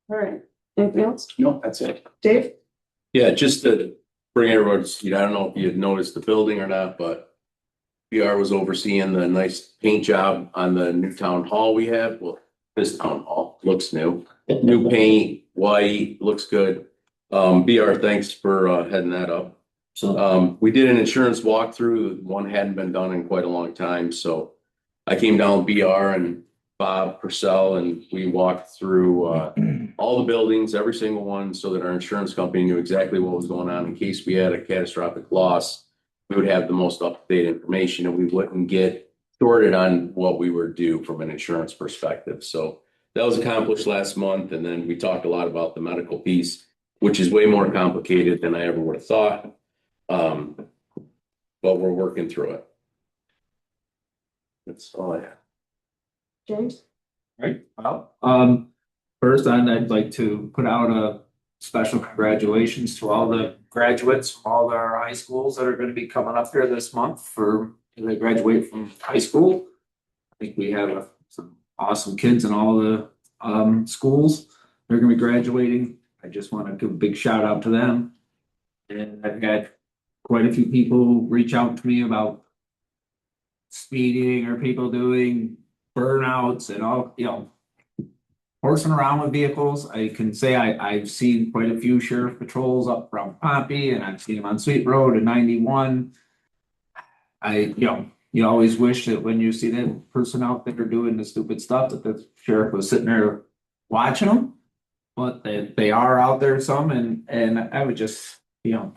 Speaker 2: right, anything else?
Speaker 10: No, that's it.
Speaker 2: Dave?
Speaker 1: Yeah, just to bring everyone's, I don't know if you had noticed the building or not, but PR was overseeing the nice paint job on the new town hall we have. Well, this town hall looks new. New paint, white, looks good. BR, thanks for heading that up.
Speaker 11: So,
Speaker 1: We did an insurance walkthrough. One hadn't been done in quite a long time, so I came down with BR and Bob Purcell, and we walked through all the buildings, every single one, so that our insurance company knew exactly what was going on in case we had a catastrophic loss. We would have the most up-to-date information, and we wouldn't get shorted on what we were due from an insurance perspective. So that was accomplished last month, and then we talked a lot about the medical piece, which is way more complicated than I ever would have thought. But we're working through it. That's all I have.
Speaker 2: James?
Speaker 11: right, well, first, I'd like to put out a special congratulations to all the graduates from all our high schools that are gonna be coming up here this month for, they graduate from high school. I think we have some awesome kids in all the, schools. They're gonna be graduating. I just wanna give a big shout out to them. And I've had quite a few people reach out to me about speeding or people doing burnouts and all, you know, horsing around with vehicles. I can say I've seen quite a few sheriff patrols up around Pompey, and I've seen them on Sweet Road and 91. You always wish that when you see that person out there doing the stupid stuff, that the sheriff was sitting there watching them. But they are out there some, and I would just, the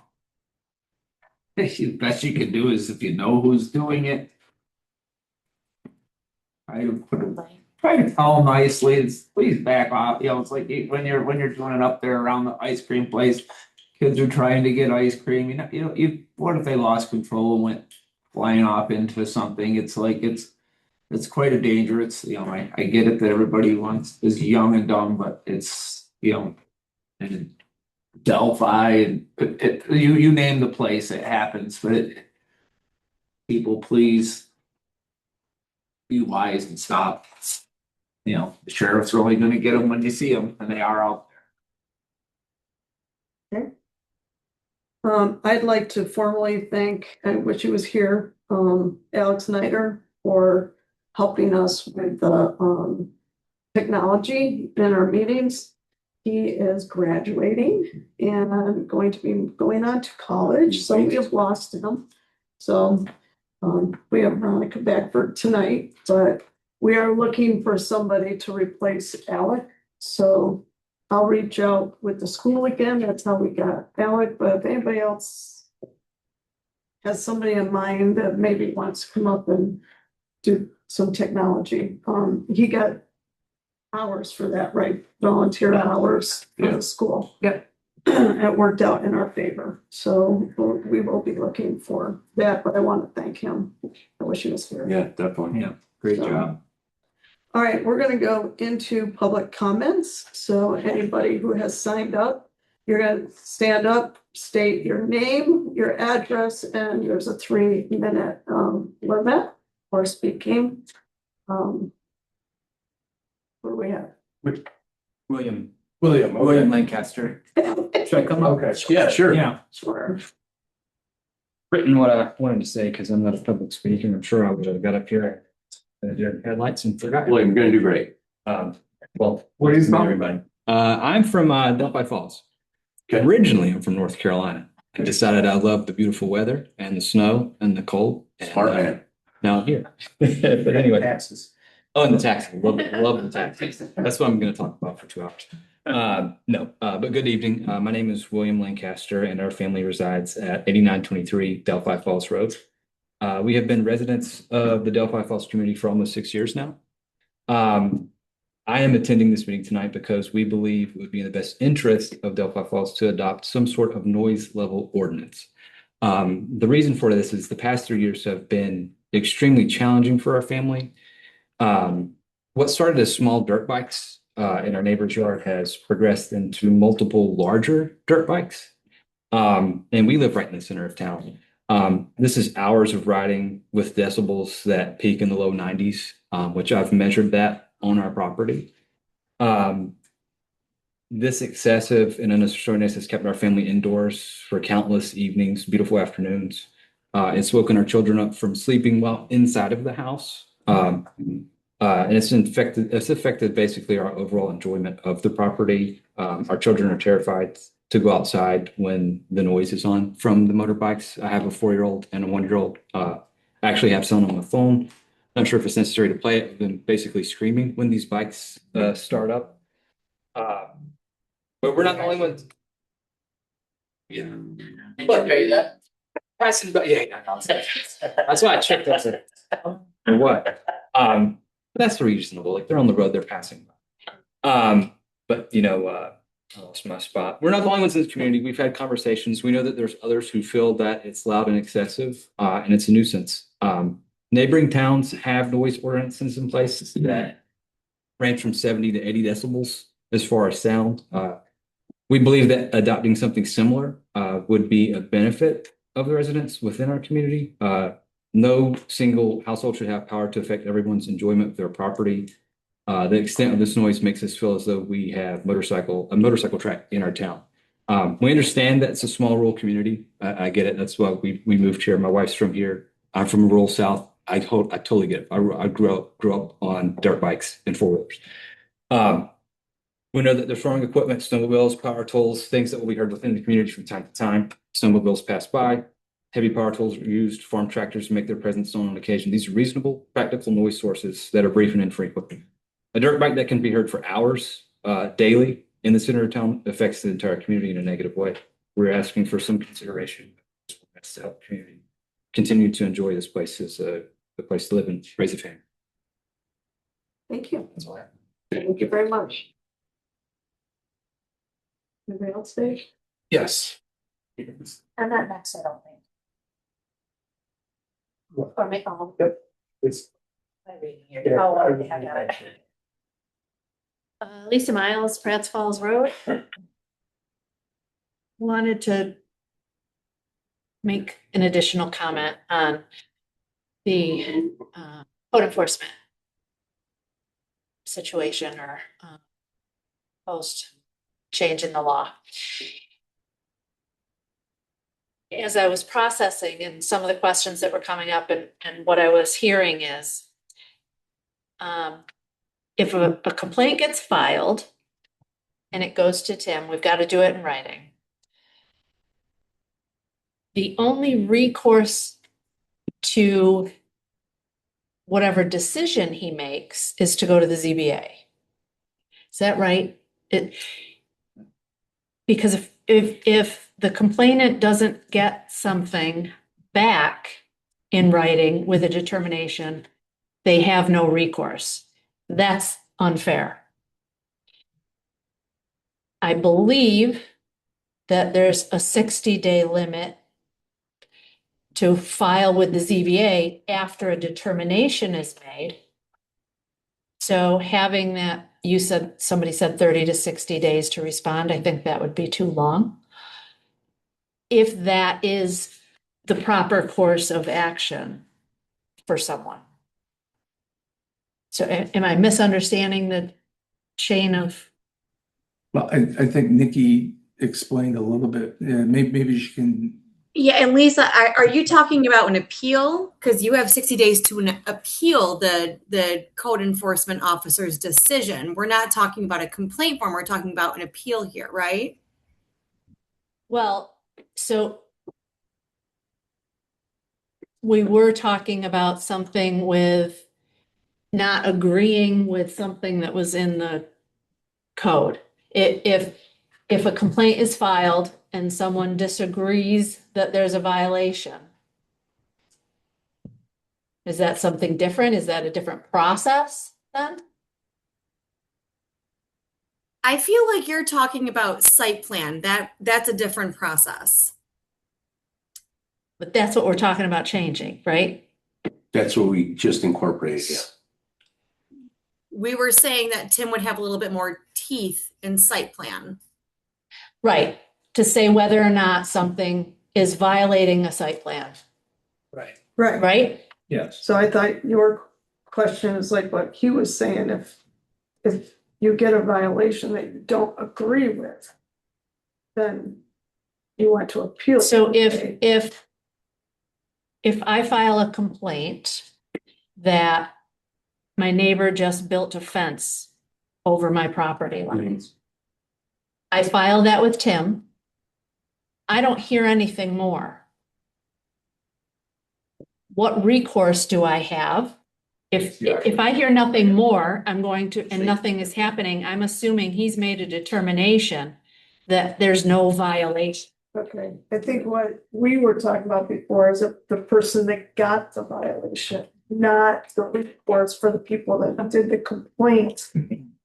Speaker 11: best you can do is if you know who's doing it. Try to tell them nicely, please back off, it's like when you're doing it up there around the ice cream place. Kids are trying to get ice cream, what if they lost control and went flying off into something? It's like, it's quite a danger. I get it that everybody is young and dumb, but it's, and Delphi and you name the place, it happens, but people, please be wise and stop. The sheriff's really gonna get them when you see them, and they are out
Speaker 2: Okay. I'd like to formally thank, I wish he was here, Alex Snyder for helping us with the technology in our meetings. He is graduating and going to be going on to college, so we have lost him. So, we have Veronica back for tonight, but we are looking for somebody to replace Alec. So I'll reach out with the school again. That's how we got Alec, but if anybody else has somebody in mind that maybe wants to come up and do some technology, he got hours for that, right? Volunteer hours for
Speaker 1: Yeah.
Speaker 2: the school.
Speaker 7: Yep.
Speaker 2: It worked out in our favor, so we will be looking for that, but I want to thank him. I wish he was here.
Speaker 1: Yeah, definitely.
Speaker 11: Yeah, great
Speaker 2: So-
Speaker 11: job.
Speaker 2: All right, we're gonna go into public comments, so anybody who has signed up, you're gonna stand up, state your name, your address, and there's a 3-minute limit for speaking. What do we have?
Speaker 11: William
Speaker 4: William.
Speaker 11: Lancaster. Should I come up?
Speaker 4: Okay.
Speaker 1: Yeah, sure.
Speaker 11: Yeah,
Speaker 2: Sure.
Speaker 11: written what I wanted to say because I'm not a public speaker. I'm sure I would have got up here and did headlights and forgot.
Speaker 1: William, you're gonna do great.
Speaker 11: Well,
Speaker 4: Where are you
Speaker 11: nice to meet
Speaker 4: from?
Speaker 11: everybody. I'm from Delphi Falls.
Speaker 1: Okay.
Speaker 11: Originally, I'm from North Carolina. I decided I love the beautiful weather and the snow and the cold. And,
Speaker 1: Smart man.
Speaker 11: Now I'm here. But anyway.
Speaker 10: Taxes.
Speaker 11: Oh, and the taxes. Love the taxes. That's what I'm going to talk about for 2 hours. But good evening. My name is William Lancaster, and our family resides at 8923 Delphi Falls Road. We have been residents of the Delphi Falls community for almost 6 years now. I am attending this meeting tonight because we believe it would be in the best interest of Delphi Falls to adopt some sort of noise level ordinance. The reason for this is the past 3 years have been extremely challenging for our family. What started as small dirt bikes in our neighbor's yard has progressed into multiple larger dirt bikes. And we live right in the center of town. This is hours of riding with decibels that peak in the low 90s, which I've measured that on our property. This excessive and unnecessariness has kept our family indoors for countless evenings, beautiful afternoons. It's woken our children up from sleeping well inside of the house. And it's affected basically our overall enjoyment of the property. Our children are terrified to go outside when the noise is on from the motorbikes. I have a 4-year-old and a 1-year-old. I actually have someone on the phone. Not sure if it's necessary to play it, them basically screaming when these bikes start up. But we're not the only ones. Yeah. Look, that passes by. Yeah, that's why I checked that. Or what? That's reasonable. Like they're on the road, they're passing by. But I lost my spot. We're not the only ones in this community. We've had conversations. We know that there's others who feel that it's loud and excessive, and it's a nuisance. Neighboring towns have noise ordinances in place that range from 70 to 80 decibels as far as sound. We believe that adopting something similar would be a benefit of the residents within our community. No single household should have power to affect everyone's enjoyment of their property. The extent of this noise makes us feel as though we have a motorcycle track in our town. We understand that it's a small rural community. I get it. That's why we moved here. My wife's from here. I'm from rural South. I totally get it. I grew up on dirt bikes and 4-wheelers. We know that there's throwing equipment, snowmobiles, power tools, things that will be heard within the community from time to time. Snowmobiles pass by. Heavy power tools are used. Farm tractors make their presence known on occasion. These are reasonable, practical noise sources that are brief and infrequent. A dirt bike that can be heard for hours daily in the center of town affects the entire community in a negative way. We're asking for some consideration to help the community continue to enjoy this place as a place to live and raise a family.
Speaker 2: Thank you.
Speaker 11: That's all I have.
Speaker 2: Thank you very much. Anybody else, Dave?
Speaker 4: Yes.
Speaker 5: I'm not next, I don't think. Or make a home.
Speaker 4: It's.
Speaker 5: By reading here. Oh, I already have that. Lisa Miles, Pratt's Falls Road. Wanted to make an additional comment on the code enforcement situation or post change in the law. As I was processing and some of the questions that were coming up and what I was hearing is if a complaint gets filed and it goes to Tim, we've got to do it in writing. The only recourse to whatever decision he makes is to go to the ZBA. Is that right? Because if the complainant doesn't get something back in writing with a determination, they have no recourse. That's unfair. I believe that there's a 60-day limit to file with the ZBA after a determination is made. So having that, somebody said 30 to 60 days to respond, I think that would be too long. If that is the proper course of action for someone. So am I misunderstanding the chain of?
Speaker 6: Well, I think Nikki explained a little bit, maybe she can.
Speaker 9: Yeah, and Lisa, are you talking about an appeal? Because you have 60 days to appeal the code enforcement officer's decision. We're not talking about a complaint form. We're talking about an appeal here, right?
Speaker 5: Well, so we were talking about something with not agreeing with something that was in the code. If a complaint is filed and someone disagrees that there's a violation, is that something different? Is that a different process then?
Speaker 9: I feel like you're talking about site plan. That's a different process.
Speaker 5: But that's what we're talking about changing, right?
Speaker 1: That's what we just incorporated, yeah.
Speaker 9: We were saying that Tim would have a little bit more teeth in site plan.
Speaker 5: Right, to say whether or not something is violating a site plan,
Speaker 10: Right.
Speaker 2: Right.
Speaker 5: right?
Speaker 6: Yes.
Speaker 2: So I thought your question is like what he was saying, if you get a violation that you don't agree with, then you want to appeal.
Speaker 5: So if I file a complaint that my neighbor just built a fence over my property lines, I file that with Tim. I don't hear anything more. What recourse do I have? If I hear nothing more, I'm going to, and nothing is happening, I'm assuming he's made a determination that there's no violation.
Speaker 2: Okay, I think what we were talking about before is that the person that got the violation, not the recourse for the people that did the complaint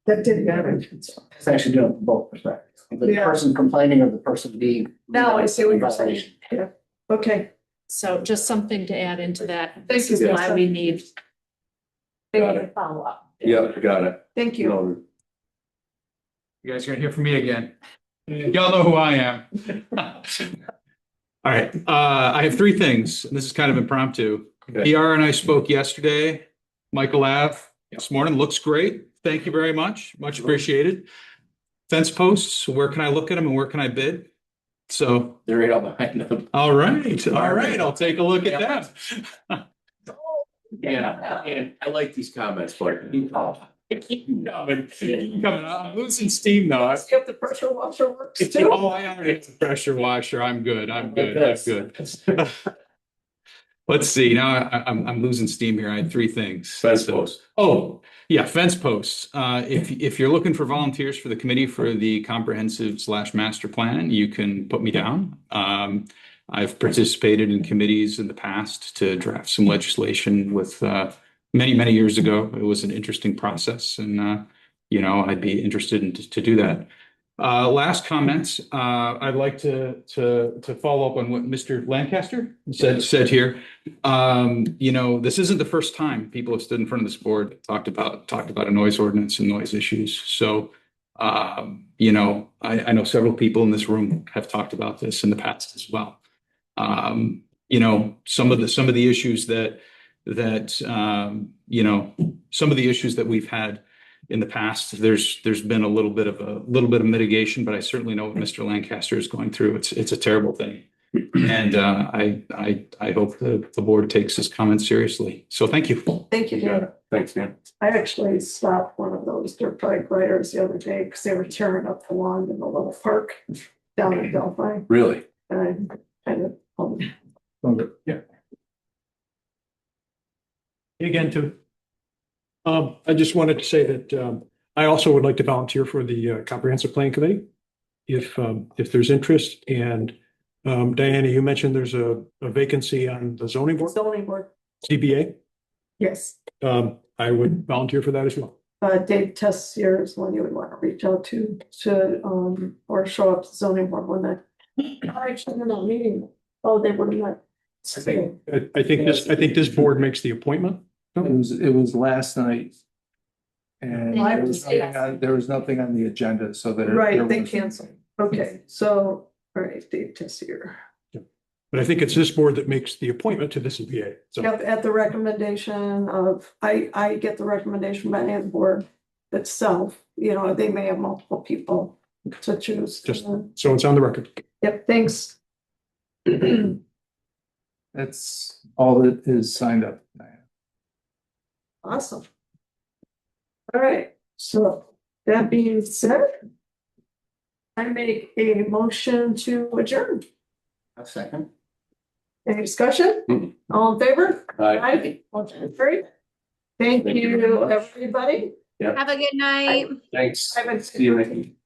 Speaker 2: that didn't get it.
Speaker 10: It's actually doing it from both perspectives. The
Speaker 2: Yeah.
Speaker 10: person complaining or the person being.
Speaker 2: Now I see what you're saying. Yeah, okay.
Speaker 5: So just something to add into that.
Speaker 2: Thank
Speaker 5: This
Speaker 2: you,
Speaker 5: is why
Speaker 2: Lisa.
Speaker 5: we need
Speaker 1: Got
Speaker 5: a
Speaker 1: it.
Speaker 5: follow-up.
Speaker 1: Yeah, got it.
Speaker 2: Thank you.
Speaker 1: No,
Speaker 12: You guys are gonna hear from me again. Y'all know who I am. All right, I have three things, and this is kind of impromptu.
Speaker 1: Okay.
Speaker 12: PR and I spoke yesterday. Michael Ave this morning, looks great. Thank you very much. Much appreciated. Fence posts, where can I look at them and where can I bid? So,
Speaker 1: They're right out behind them.
Speaker 12: all right, I'll take a look at them.
Speaker 1: Yeah, and I like these comments, but.
Speaker 12: Keep coming. I'm losing steam though.
Speaker 2: If the pressure washer works too.
Speaker 12: Oh, I already have the pressure washer. I'm good. I'm good. Let's see. Now I'm losing steam here. I had three things.
Speaker 1: Fence post.
Speaker 12: Oh, yeah, fence posts. If you're looking for volunteers for the committee for the comprehensive / master plan, you can put me down. I've participated in committees in the past to draft some legislation with many years ago. It was an interesting process, and I'd be interested to do that. Last comments. I'd like to follow up on what Mr. Lancaster said here. This isn't the first time people have stood in front of this board, talked about a noise ordinance and noise issues. So, I know several people in this room have talked about this in the past as well. Some of the issues some of the issues that we've had in the past, there's been a little bit of mitigation, but I certainly know what Mr. Lancaster is going through. It's a terrible thing. And I hope the board takes his comments seriously. So thank you.
Speaker 2: Thank you, Dan.
Speaker 1: Thanks, Dan.
Speaker 2: I actually stopped one of those dirt bike riders the other day because they were tearing up the lawn in the little park down in Delphi.
Speaker 1: Really?
Speaker 2: And I kind of,
Speaker 1: Yeah.
Speaker 13: Again, too. I just wanted to say that, I also would like to volunteer for the Comprehensive Plan Committee. If there's interest, and, Diana, you mentioned there's a vacancy on the zoning board,
Speaker 2: Zoning board,
Speaker 13: ZBA.
Speaker 2: yes.
Speaker 13: I would volunteer for that as well.
Speaker 2: Dave Tessier is one you would want to reach out to, or show up to zoning board when that. Actually, they're not meeting. Oh, they would have met.
Speaker 13: I think this board makes the appointment.
Speaker 6: It was last night. And
Speaker 5: They
Speaker 6: there was nothing on the agenda, so that.
Speaker 2: Right, they canceled. Okay, so, all right, Dave Tessier.
Speaker 13: But I think it's this board that makes the appointment to the ZBA. So
Speaker 2: Yep, at the recommendation of, I get the recommendation by the board itself, they may have multiple people to choose.
Speaker 13: just, so it's on the record.
Speaker 2: Yep, thanks.
Speaker 6: That's all that is signed up.
Speaker 2: Awesome. All right, so that being said, I make a motion to adjourn.
Speaker 10: A second.
Speaker 2: Any discussion? All in favor? Aye. Motion carried. Thank you, everybody.
Speaker 9: Have a good night.
Speaker 1: Thanks.
Speaker 2: I haven't-
Speaker 1: See you, Nikki.